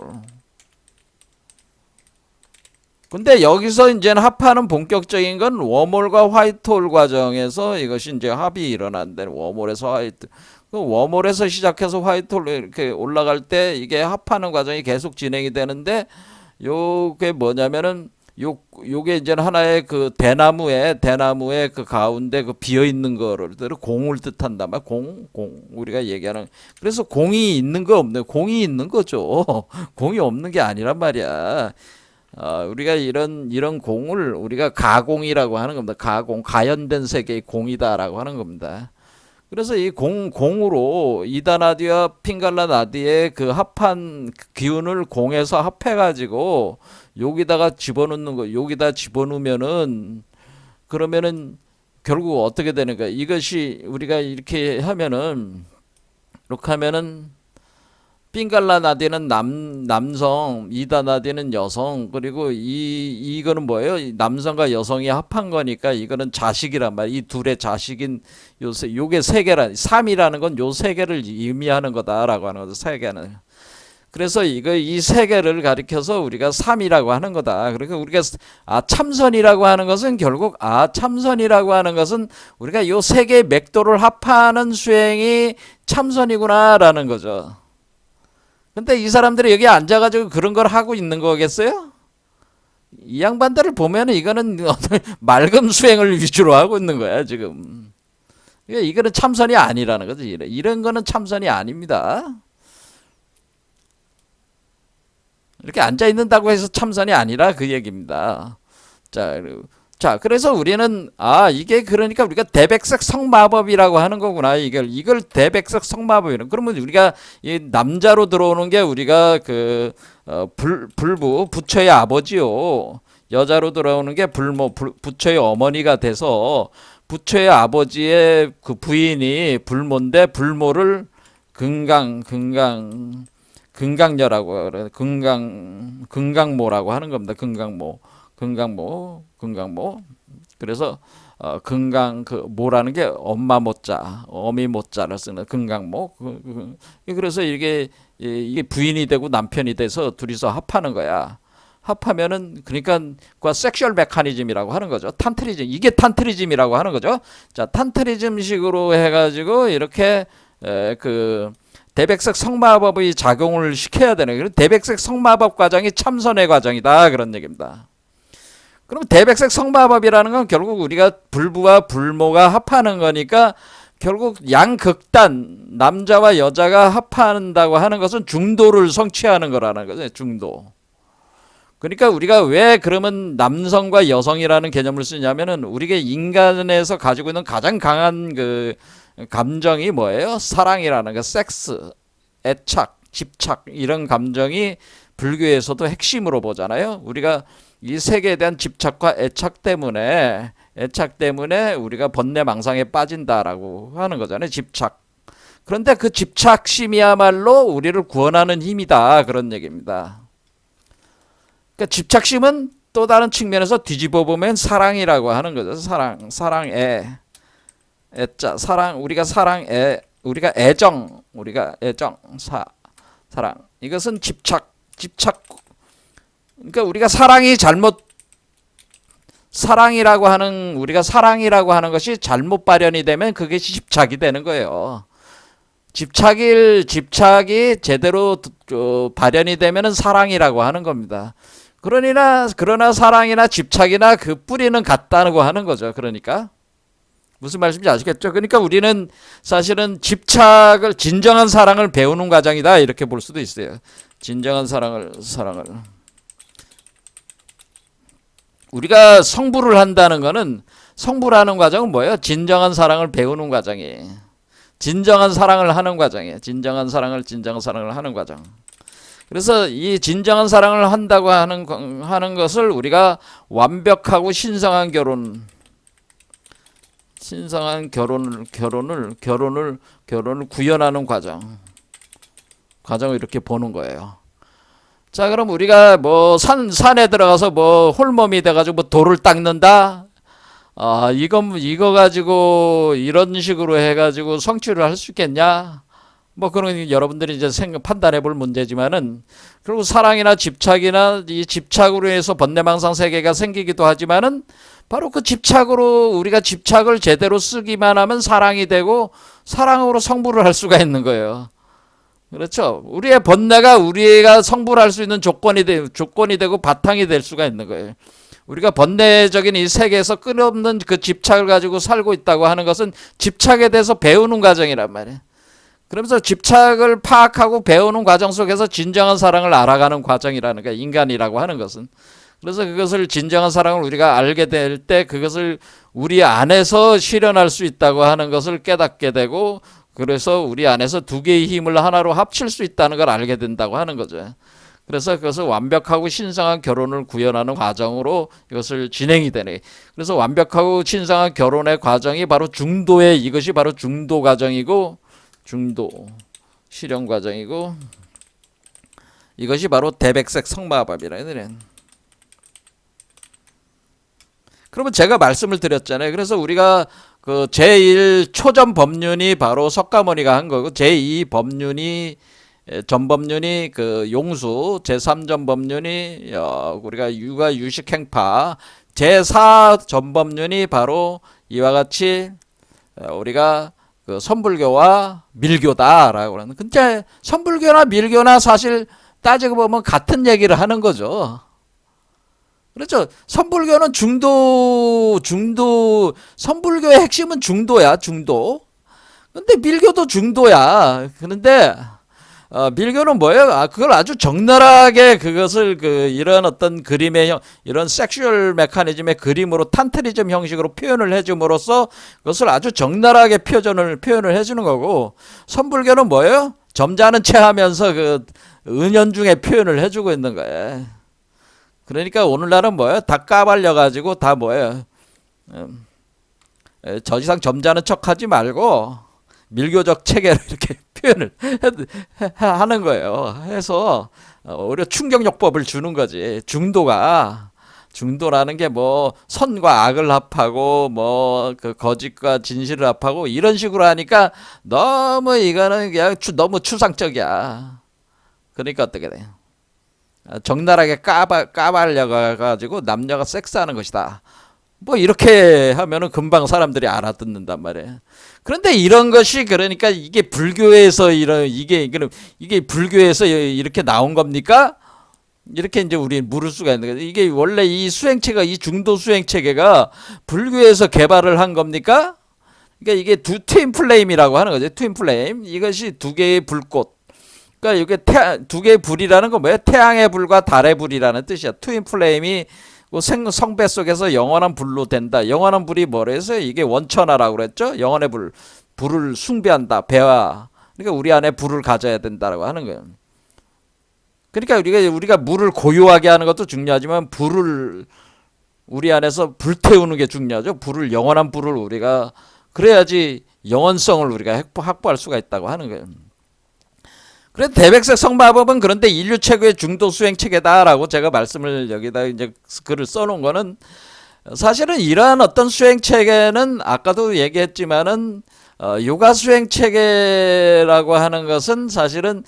근데 여기서 이제는 합하는 본격적인 건 웜홀과 화이트홀 과정에서 이것이 이제 합이 일어난다는, 웜홀에서 화이트. 그 웜홀에서 시작해서 화이트홀로 이렇게 올라갈 때 이게 합하는 과정이 계속 진행이 되는데, 요게 뭐냐면은 요게 이제는 하나의 그 대나무의 그 가운데 그 비어 있는 거를 공을 뜻한단 말이야. 공 우리가 얘기하는. 그래서 공이 있는 거 없네. 공이 있는 거죠. 공이 없는 게 아니란 말이야. 우리가 이런 공을 우리가 가공이라고 하는 겁니다. 가연된 세계의 공이다라고 하는 겁니다. 그래서 이 공으로 이다나디와 핑갈라나디의 그 합한 기운을 공에서 합해가지고 여기다가 집어넣는 거, 여기다 집어넣으면은, 그러면은 결국 어떻게 되는 거야? 이것이 우리가 이렇게 하면은, 핑갈라나디는 남성, 이다나디는 여성, 그리고 이거는 뭐예요? 남성과 여성이 합한 거니까 이거는 자식이란 말이에요. 이 둘의 자식인 요게 세 개란, 3이라는 건 요 세 개를 의미하는 거다라고 하는 거죠. 세 개는. 그래서 이 세 개를 가리켜서 우리가 삼이라고 하는 거다. 그러니까 우리가 참선이라고 하는 것은 결국 참선이라고 하는 것은 우리가 요 세 개의 맥도를 합하는 수행이 참선이구나라는 거죠. 근데 이 사람들이 여기 앉아가지고 그런 걸 하고 있는 거겠어요? 이 양반들을 보면 이거는 맑은 수행을 위주로 하고 있는 거야 지금. 이거는 참선이 아니라는 거지. 이런 거는 참선이 아닙니다. 이렇게 앉아 있는다고 해서 참선이 아니라 그 얘기입니다. 자, 그래서 우리는 이게 그러니까 우리가 대백색 성마법이라고 하는 거구나. 이걸 대백색 성마법이라는. 그러면 우리가 이 남자로 들어오는 게 우리가 불부 부처의 아버지요. 여자로 들어오는 게 부처의 어머니가 돼서 부처의 아버지의 그 부인이 불모인데 불모를 금강녀라고 그래. 금강모라고 하는 겁니다. 금강모. 그래서 모라는 게 엄마 모자, 어미 모자를 쓰는 금강모. 그래서 이게 부인이 되고 남편이 돼서 둘이서 합하는 거야. 합하면은 그러니까 섹슈얼 메커니즘이라고 하는 거죠. 탄트리즘. 이게 탄트리즘이라고 하는 거죠. 자, 탄트리즘식으로 해가지고 이렇게 대백색 성마법의 작용을 시켜야 되는 대백색 성마법 과정이 참선의 과정이다 그런 얘기입니다. 그럼 대백색 성마법이라는 건 결국 우리가 불부와 불모가 합하는 거니까 결국 양극단 남자와 여자가 합한다고 하는 것은 중도를 성취하는 거라는 거죠. 중도. 그러니까 우리가 왜 그러면 남성과 여성이라는 개념을 쓰냐면은 우리가 인간에서 가지고 있는 가장 강한 감정이 뭐예요? 사랑이라는 거, 섹스, 애착, 집착 이런 감정이 불교에서도 핵심으로 보잖아요. 우리가 이 세계에 대한 집착과 애착 때문에 우리가 번뇌망상에 빠진다라고 하는 거잖아요. 집착. 그런데 그 집착심이야말로 우리를 구원하는 힘이다 그런 얘기입니다. 그러니까 집착심은 또 다른 측면에서 뒤집어 보면 사랑이라고 하는 거죠. 사랑애. 애자, 우리가 애정, 사랑. 이것은 집착. 그러니까 우리가 우리가 사랑이라고 하는 것이 잘못 발현이 되면 그게 집착이 되는 거예요. 집착이 제대로 발현이 되면은 사랑이라고 하는 겁니다. 그러나 사랑이나 집착이나 그 뿌리는 같다고 하는 거죠. 그러니까 무슨 말씀인지 아시겠죠? 그러니까 우리는 사실은 진정한 사랑을 배우는 과정이다 이렇게 볼 수도 있어요. 진정한 사랑을 우리가 성불을 하는 과정은 뭐예요? 진정한 사랑을 배우는 과정이에요. 진정한 사랑을 하는 과정이에요. 진정한 사랑을 하는 과정. 그래서 이 진정한 사랑을 한다고 하는 것을 우리가 완벽하고 신성한 결혼을 구현하는 과정을 이렇게 보는 거예요. 자, 그럼 우리가 산에 들어가서 홀몸이 돼가지고 돌을 닦는다? 이거 가지고 이런 식으로 해가지고 성취를 할 수 있겠냐? 그런 여러분들이 이제 판단해 볼 문제지만은, 그리고 사랑이나 집착이나 이 집착으로 해서 번뇌망상 세계가 생기기도 하지만은, 바로 그 집착으로 우리가 집착을 제대로 쓰기만 하면 사랑이 되고, 사랑으로 성불을 할 수가 있는 거예요. 그렇죠? 우리의 번뇌가 우리가 성불할 수 있는 조건이 되고 바탕이 될 수가 있는 거예요. 우리가 번뇌적인 이 세계에서 끊임없는 그 집착을 가지고 살고 있다고 하는 것은 집착에 대해서 배우는 과정이란 말이에요. 그러면서 집착을 파악하고 배우는 과정 속에서 진정한 사랑을 알아가는 과정이라는 거예요. 인간이라고 하는 것은. 그래서 그것을 진정한 사랑을 우리가 알게 될 때 그것을 우리 안에서 실현할 수 있다고 하는 것을 깨닫게 되고, 그래서 우리 안에서 두 개의 힘을 하나로 합칠 수 있다는 걸 알게 된다고 하는 거죠. 그래서 그것을 완벽하고 신성한 결혼을 구현하는 과정으로 이것을 진행이 되네. 그래서 완벽하고 신성한 결혼의 과정이 이것이 바로 중도 과정이고, 실현 과정이고, 이것이 바로 대백색 성마법이라 해야 되네. 그러면 제가 말씀을 드렸잖아요. 그래서 우리가 제1 초전 법륜이 바로 석가모니가 한 거고, 제2 법륜이 전법륜이 그 용수, 제3 전법륜이 우리가 육아 유식 행파, 제4 전법륜이 바로 이와 같이 우리가 그 선불교와 밀교다라고 하는. 근데 선불교나 밀교나 사실 따지고 보면 같은 얘기를 하는 거죠. 그렇죠. 선불교는 선불교의 핵심은 중도야, 중도. 근데 밀교도 중도야. 그런데 밀교는 뭐예요? 그걸 아주 적나라하게 그것을 이런 어떤 그림의 이런 섹슈얼 메커니즘의 그림으로 탄트리즘 형식으로 표현을 해줌으로써 그것을 아주 적나라하게 표현을 해주는 거고, 선불교는 뭐예요? 점잖은 채 하면서 그 은연중에 표현을 해주고 있는 거예요. 그러니까 오늘날은 뭐예요? 다 까발려가지고 다 뭐예요? 저 이상 점잖은 척 하지 말고 밀교적 체계로 이렇게 표현을 하는 거예요. 해서 오히려 충격요법을 주는 거지. 중도라는 게 뭐 선과 악을 합하고 뭐 그 거짓과 진실을 합하고 이런 식으로 하니까 너무 이거는 그냥 너무 추상적이야. 그러니까 어떻게 돼? 적나라하게 까발려가지고 남녀가 섹스하는 것이다. 뭐 이렇게 하면은 금방 사람들이 알아듣는단 말이에요. 그런데 이런 것이 그러니까 이게 불교에서 이게 불교에서 이렇게 나온 겁니까? 이렇게 이제 우리 물을 수가 있는 거죠. 이게 원래 이 중도 수행 체계가 불교에서 개발을 한 겁니까? 그러니까 이게 트윈 플레임이라고 하는 거죠. 트윈 플레임. 이것이 두 개의 불꽃. 그러니까 이게 두 개의 불이라는 건 뭐예요? 태양의 불과 달의 불이라는 뜻이야. 트윈 플레임이 성배 속에서 영원한 불로 된다. 영원한 불이 뭐래서 이게 원천하라고 그랬죠? 영원의 불을 숭배한다. 배와. 그러니까 우리 안에 불을 가져야 된다라고 하는 거예요. 그러니까 우리가 물을 고요하게 하는 것도 중요하지만 불을 우리 안에서 불태우는 게 중요하죠. 영원한 불을 우리가 그래야지 영원성을 우리가 확보할 수가 있다고 하는 거예요. 그래서 대백색 성마법은 그런데 인류 최고의 중도 수행 체계다라고 제가 말씀을 여기다 이제 글을 써놓은 거는 사실은 이러한 어떤 수행 체계는 아까도 얘기했지만은 요가 수행 체계라고 하는 것은 사실은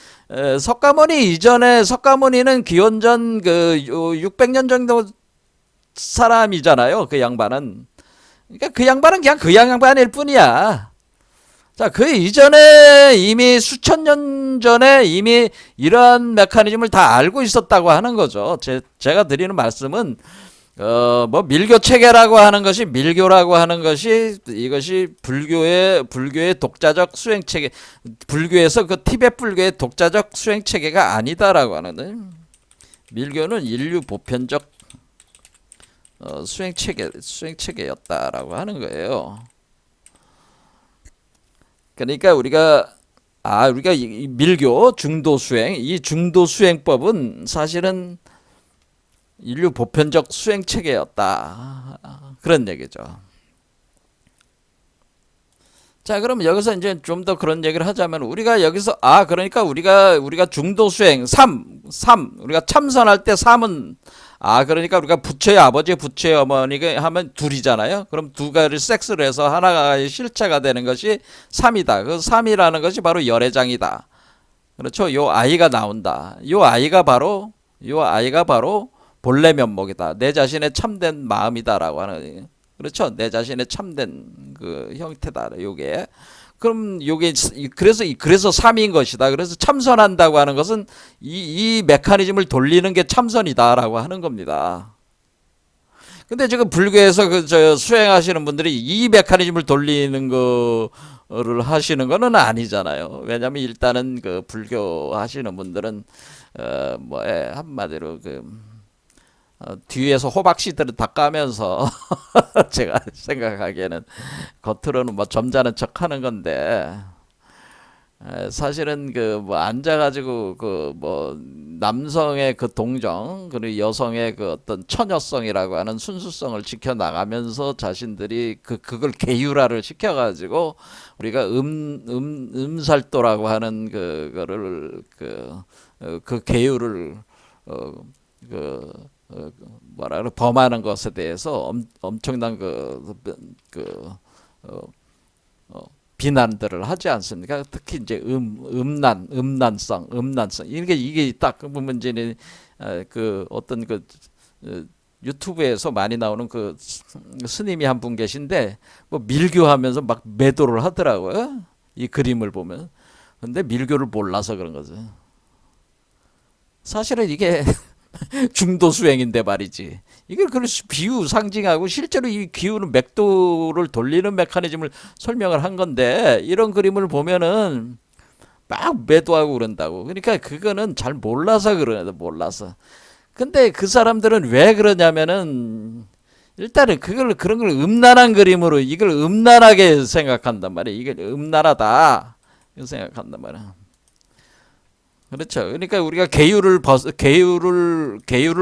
석가모니는 기원전 600년 정도 사람이잖아요. 그 양반은. 그러니까 그 양반은 그냥 그 양반일 뿐이야. 자, 그 이전에 이미 수천 년 전에 이미 이러한 메커니즘을 다 알고 있었다고 하는 거죠. 제가 드리는 말씀은 뭐 밀교 체계라고 하는 것이 밀교라고 하는 것이 이것이 불교의 독자적 수행 체계, 불교에서 그 티베트 불교의 독자적 수행 체계가 아니다라고 하는데, 밀교는 인류 보편적 수행 체계였다라고 하는 거예요. 그러니까 우리가 이 밀교 중도 수행법은 사실은 인류 보편적 수행 체계였다. 그런 얘기죠. 자, 그럼 여기서 이제 좀 더 그런 얘기를 하자면 우리가 여기서 그러니까 우리가 중도 수행 우리가 참선할 때 삼은 그러니까 우리가 부처의 아버지, 부처의 어머니가 하면 둘이잖아요. 그럼 두 가지를 섹스를 해서 하나가 실체가 되는 것이 삼이다. 그 삼이라는 것이 바로 열애장이다. 그렇죠? 요 아이가 나온다. 요 아이가 바로 본래 면목이다. 내 자신의 참된 마음이다라고 하는. 그렇죠? 내 자신의 참된 그 형태다. 요게. 그럼 요게 그래서 삼인 것이다. 그래서 참선한다고 하는 것은 이 메커니즘을 돌리는 게 참선이다라고 하는 겁니다. 근데 지금 불교에서 수행하시는 분들이 이 메커니즘을 돌리는 거를 하시는 거는 아니잖아요. 왜냐하면 일단은 그 불교 하시는 분들은 한마디로 뒤에서 호박씨들을 다 까면서 제가 생각하기에는 겉으로는 뭐 점잖은 척 하는 건데 사실은 앉아가지고 남성의 그 동정 그리고 여성의 그 어떤 처녀성이라고 하는 순수성을 지켜나가면서 자신들이 그걸 계율화를 시켜가지고 우리가 음살도라고 하는 그거를 그 계율을 범하는 것에 대해서 엄청난 비난들을 하지 않습니까? 특히 이제 음란성 이게 딱 보면 이제 그 어떤 그 어, 유튜브에서 많이 나오는 그 스님이 한 분 계신데 뭐 밀교하면서 막 매도를 하더라고요. 이 그림을 보면. 근데 밀교를 몰라서 그런 거죠. 사실은 이게 중도 수행인데 말이지. 이게 그 비유 상징하고 실제로 이 기후는 맥도를 돌리는 메커니즘을 설명을 한 건데 이런 그림을 보면은 막 매도하고 그런다고. 그러니까 그거는 잘 몰라서 그러네, 몰라서. 근데 그 사람들은 왜 그러냐면은 일단은 그걸 그런 걸 음란한 그림으로 이걸 음란하게 생각한단 말이야. 이게 음란하다. 이렇게 생각한단 말이야. 그렇죠. 그러니까 우리가 계율을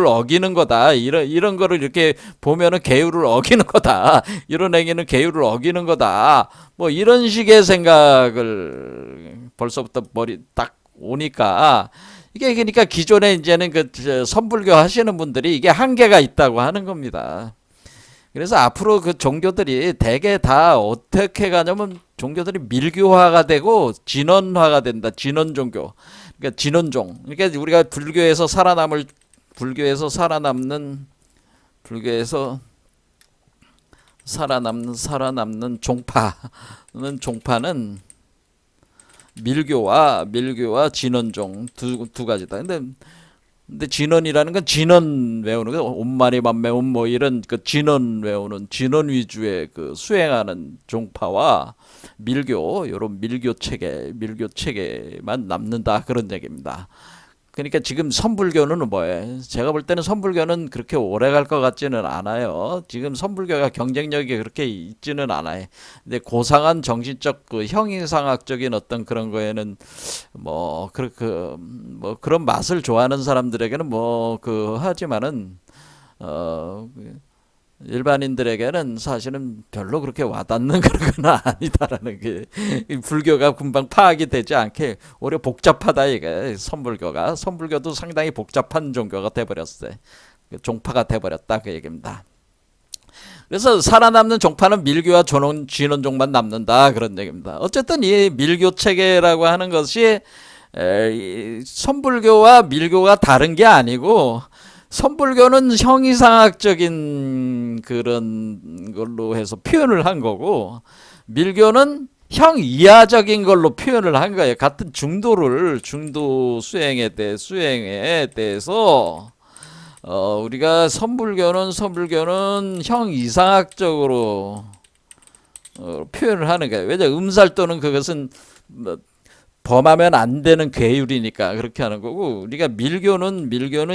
어기는 거다. 이런 거를 이렇게 보면은 계율을 어기는 거다. 이런 행위는 계율을 어기는 거다. 뭐 이런 식의 생각을 벌써부터 머리 딱 오니까 이게 그러니까 기존에 이제는 그 선불교 하시는 분들이 이게 한계가 있다고 하는 겁니다. 그래서 앞으로 그 종교들이 대개 다 어떻게 가냐면 종교들이 밀교화가 되고 진원화가 된다. 진원 종교. 그러니까 진원종. 그러니까 우리가 불교에서 살아남는 불교에서 살아남는 종파는 밀교와 진원종 두 가지다. 근데 진원이라는 건 진원 외우는 거, 온마리 만매운 뭐 이런 그 진원 외우는 진원 위주의 그 수행하는 종파와 밀교 요런 밀교 체계만 남는다 그런 얘기입니다. 그러니까 지금 선불교는 뭐예요? 제가 볼 때는 선불교는 그렇게 오래 갈 것 같지는 않아요. 지금 선불교가 경쟁력이 그렇게 있지는 않아요. 근데 고상한 정신적 그 형이상학적인 어떤 그런 거에는 뭐 그런 맛을 좋아하는 사람들에게는 뭐 그 하지만은 어 일반인들에게는 사실은 별로 그렇게 와닿는 그런 건 아니다라는 게 불교가 금방 파악이 되지 않게 오히려 복잡하다 이게 선불교도 상당히 복잡한 종교가 돼버렸어요. 종파가 돼버렸다 그 얘기입니다. 그래서 살아남는 종파는 밀교와 진원종만 남는다 그런 얘기입니다. 어쨌든 이 밀교 체계라고 하는 것이 선불교와 밀교가 다른 게 아니고 선불교는 형이상학적인 그런 걸로 해서 표현을 한 거고 밀교는 형이하적인 걸로 표현을 한 거예요. 같은 중도 수행에 대해서 우리가 선불교는 형이상학적으로 표현을 하는 거예요. 왜냐 음살도는 그것은 뭐 범하면 안 되는 계율이니까 그렇게 하는 거고 우리가 밀교는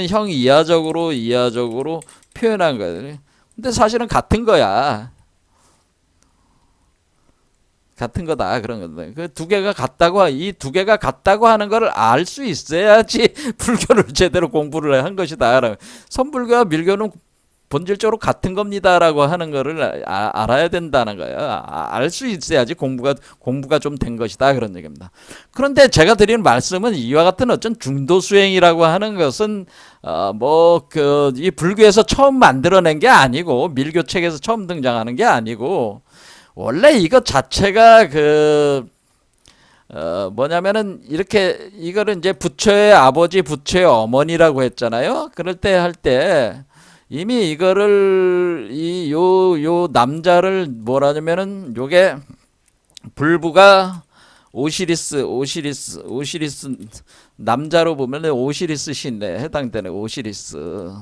형이하적으로 표현한 거예요. 근데 사실은 같은 거야. 같은 거다 그런 건데 그 두 개가 같다고 이 두 개가 같다고 하는 걸 알 수 있어야지 불교를 제대로 공부를 한 것이다. 선불교와 밀교는 본질적으로 같은 겁니다라고 하는 거를 알아야 된다는 거예요. 알 수 있어야지 공부가 좀 된 것이다 그런 얘기입니다. 그런데 제가 드리는 말씀은 이와 같은 어떤 중도 수행이라고 하는 것은 뭐 그 이 불교에서 처음 만들어낸 게 아니고 밀교 책에서 처음 등장하는 게 아니고 원래 이것 자체가 뭐냐면은 이렇게 이거를 이제 부처의 아버지 부처의 어머니라고 했잖아요. 그럴 때 할 때 이미 이거를 요 남자를 뭐라냐면은 요게 불부가 오시리스 남자로 보면은 오시리스 신에 해당되는 오시리스.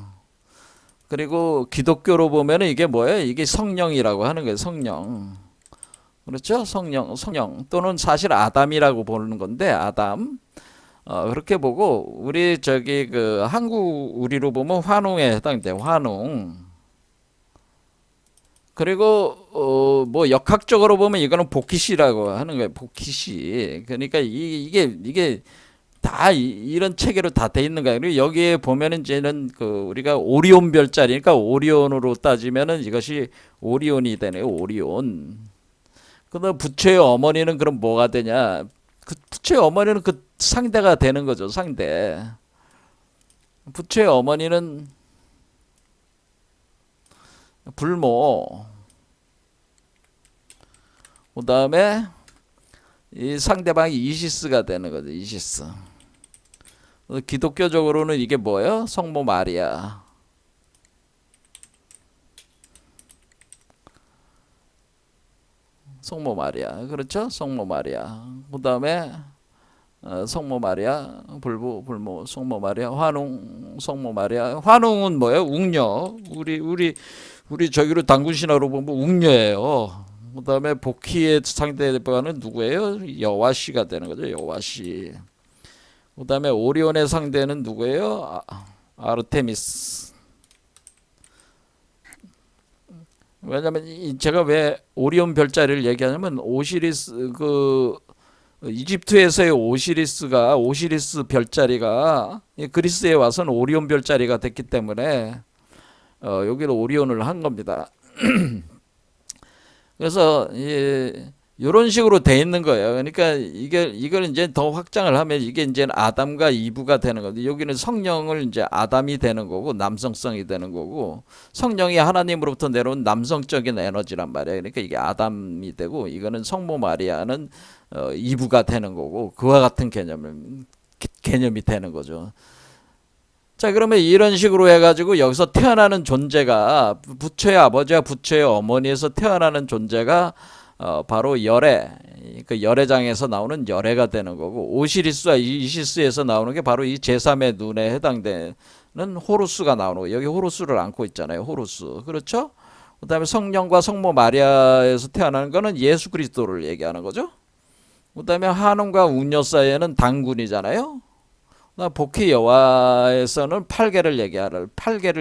그리고 기독교로 보면은 이게 뭐예요? 이게 성령이라고 하는 거예요. 성령. 그렇죠? 성령 또는 사실 아담이라고 보는 건데 아담. 그렇게 보고 우리 저기 그 한국 우리로 보면 환웅에 해당돼. 환웅. 그리고 뭐 역학적으로 보면 이거는 복희시라고 하는 거예요. 복희시. 그러니까 이게 다 이런 체계로 다 돼 있는 거예요. 그리고 여기에 보면은 이제는 그 우리가 오리온 별자리니까 오리온으로 따지면은 이것이 오리온이 되네요. 오리온. 그다음 부처의 어머니는 그럼 뭐가 되냐? 그 부처의 어머니는 그 상대가 되는 거죠. 상대. 부처의 어머니는 불모. 그다음에 이 상대방이 이시스가 되는 거죠. 이시스. 기독교적으로는 이게 뭐예요? 성모 마리아. 성모 마리아. 그렇죠? 성모 마리아. 그 다음에 성모 마리아, 불모, 성모 마리아, 환웅, 성모 마리아. 환웅은 뭐예요? 웅녀. 우리 저기로 단군 신화로 보면 웅녀예요. 그 다음에 복희의 상대방은 누구예요? 여와시가 되는 거죠. 여와시. 그 다음에 오리온의 상대는 누구예요? 아르테미스. 왜냐면 제가 왜 오리온 별자리를 얘기하냐면 오시리스 이집트에서의 오시리스 별자리가 그리스에 와서는 오리온 별자리가 됐기 때문에 여기로 오리온을 한 겁니다. 그래서 이런 식으로 돼 있는 거예요. 그러니까 이걸 이제 더 확장을 하면 이게 이제 아담과 이브가 되는 거죠. 여기는 성령을 이제 아담이 되는 거고 남성성이 되는 거고 성령이 하나님으로부터 내려온 남성적인 에너지란 말이에요. 그러니까 이게 아담이 되고 이거는 성모 마리아는 이브가 되는 거고 그와 같은 개념이 되는 거죠. 자, 그러면 이런 식으로 해가지고 여기서 태어나는 존재가 부처의 아버지와 부처의 어머니에서 태어나는 존재가 바로 열애, 그 열애장에서 나오는 열애가 되는 거고 오시리스와 이시스에서 나오는 게 바로 이 제3의 눈에 해당되는 호루스가 나오는 거예요. 여기 호루스를 안고 있잖아요. 호루스. 그렇죠? 그 다음에 성령과 성모 마리아에서 태어나는 거는 예수 그리스도를 얘기하는 거죠. 그 다음에 한웅과 웅녀 사이에는 단군이잖아요. 복희 여호와에서는 8개를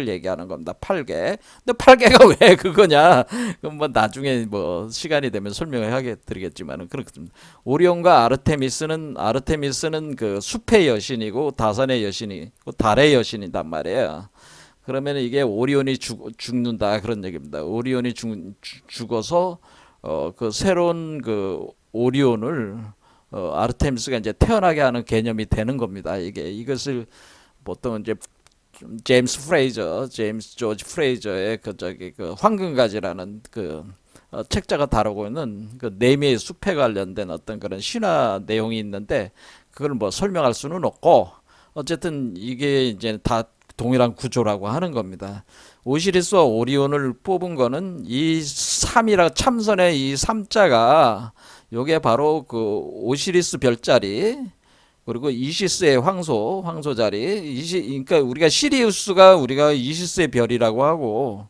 얘기하는 겁니다. 8개. 근데 8개가 왜 그거냐? 그럼 뭐 나중에 뭐 시간이 되면 설명을 하게 드리겠지만은 그렇습니다. 오리온과 아르테미스는 그 숲의 여신이고 다산의 여신이고 달의 여신이단 말이에요. 그러면 이게 오리온이 죽는다 그런 얘기입니다. 오리온이 죽어서 그 새로운 그 오리온을 아르테미스가 이제 태어나게 하는 개념이 되는 겁니다. 이것을 보통 이제 제임스 조지 프레이저의 그 황금가지라는 그 책자가 다루고 있는 그 네미의 숲에 관련된 어떤 그런 신화 내용이 있는데 그걸 뭐 설명할 수는 없고 어쨌든 이게 이제 다 동일한 구조라고 하는 겁니다. 오시리스와 오리온을 뽑은 거는 이 3이라 참선의 이 3자가 요게 바로 그 오시리스 별자리 그리고 이시스의 황소 자리 그러니까 우리가 시리우스가 우리가 이시스의 별이라고 하고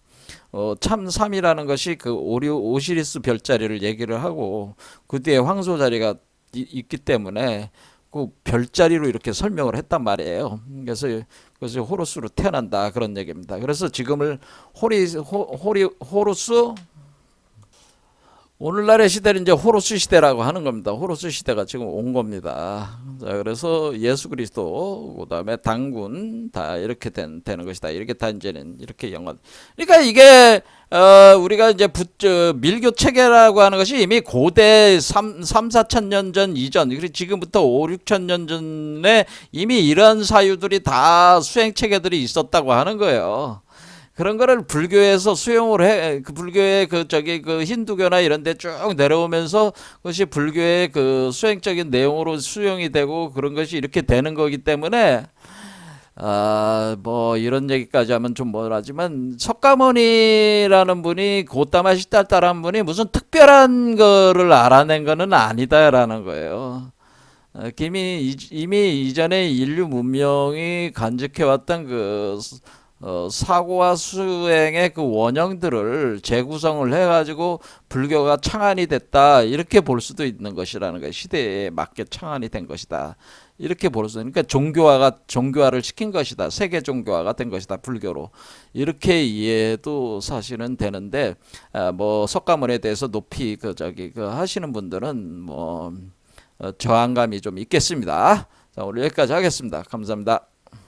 참 3이라는 것이 그 오시리스 별자리를 얘기를 하고 그 뒤에 황소 자리가 있기 때문에 그 별자리로 이렇게 설명을 했단 말이에요. 그래서 호루스로 태어난다 그런 얘기입니다. 그래서 지금을 호루스 오늘날의 시대는 이제 호루스 시대라고 하는 겁니다. 호루스 시대가 지금 온 겁니다. 자, 그래서 예수 그리스도, 그 다음에 당군, 다 이렇게 되는 것이다. 이렇게 다 이제는 이렇게 연관. 그러니까 이게, 우리가 이제 밀교 체계라고 하는 것이 이미 고대 4천 년 전 이전, 그리고 지금부터 5, 6천 년 전에 이미 이런 사유들이 다 수행 체계들이 있었다고 하는 거예요. 그런 거를 불교에서 수용을 해, 그 불교의 그 힌두교나 이런 데 쭉 내려오면서 그것이 불교의 그 수행적인 내용으로 수용이 되고 그런 것이 이렇게 되는 거기 때문에, 뭐 이런 얘기까지 하면 좀 뭐라지만 석가모니라는 분이 고따마 시달다라는 분이 무슨 특별한 거를 알아낸 거는 아니다라는 거예요. 이미 이전에 인류 문명이 간직해왔던 그 사고와 수행의 그 원형들을 재구성을 해가지고 불교가 창안이 됐다 이렇게 볼 수도 있는 것이라는 거예요. 시대에 맞게 창안이 된 것이다 이렇게 볼 수. 그러니까 종교화를 시킨 것이다. 세계 종교화가 된 것이다. 불교로 이렇게 이해도 사실은 되는데 뭐 석가모니에 대해서 높이 그 하시는 분들은 뭐 저항감이 좀 있겠습니다. 자, 오늘 여기까지 하겠습니다. 감사합니다.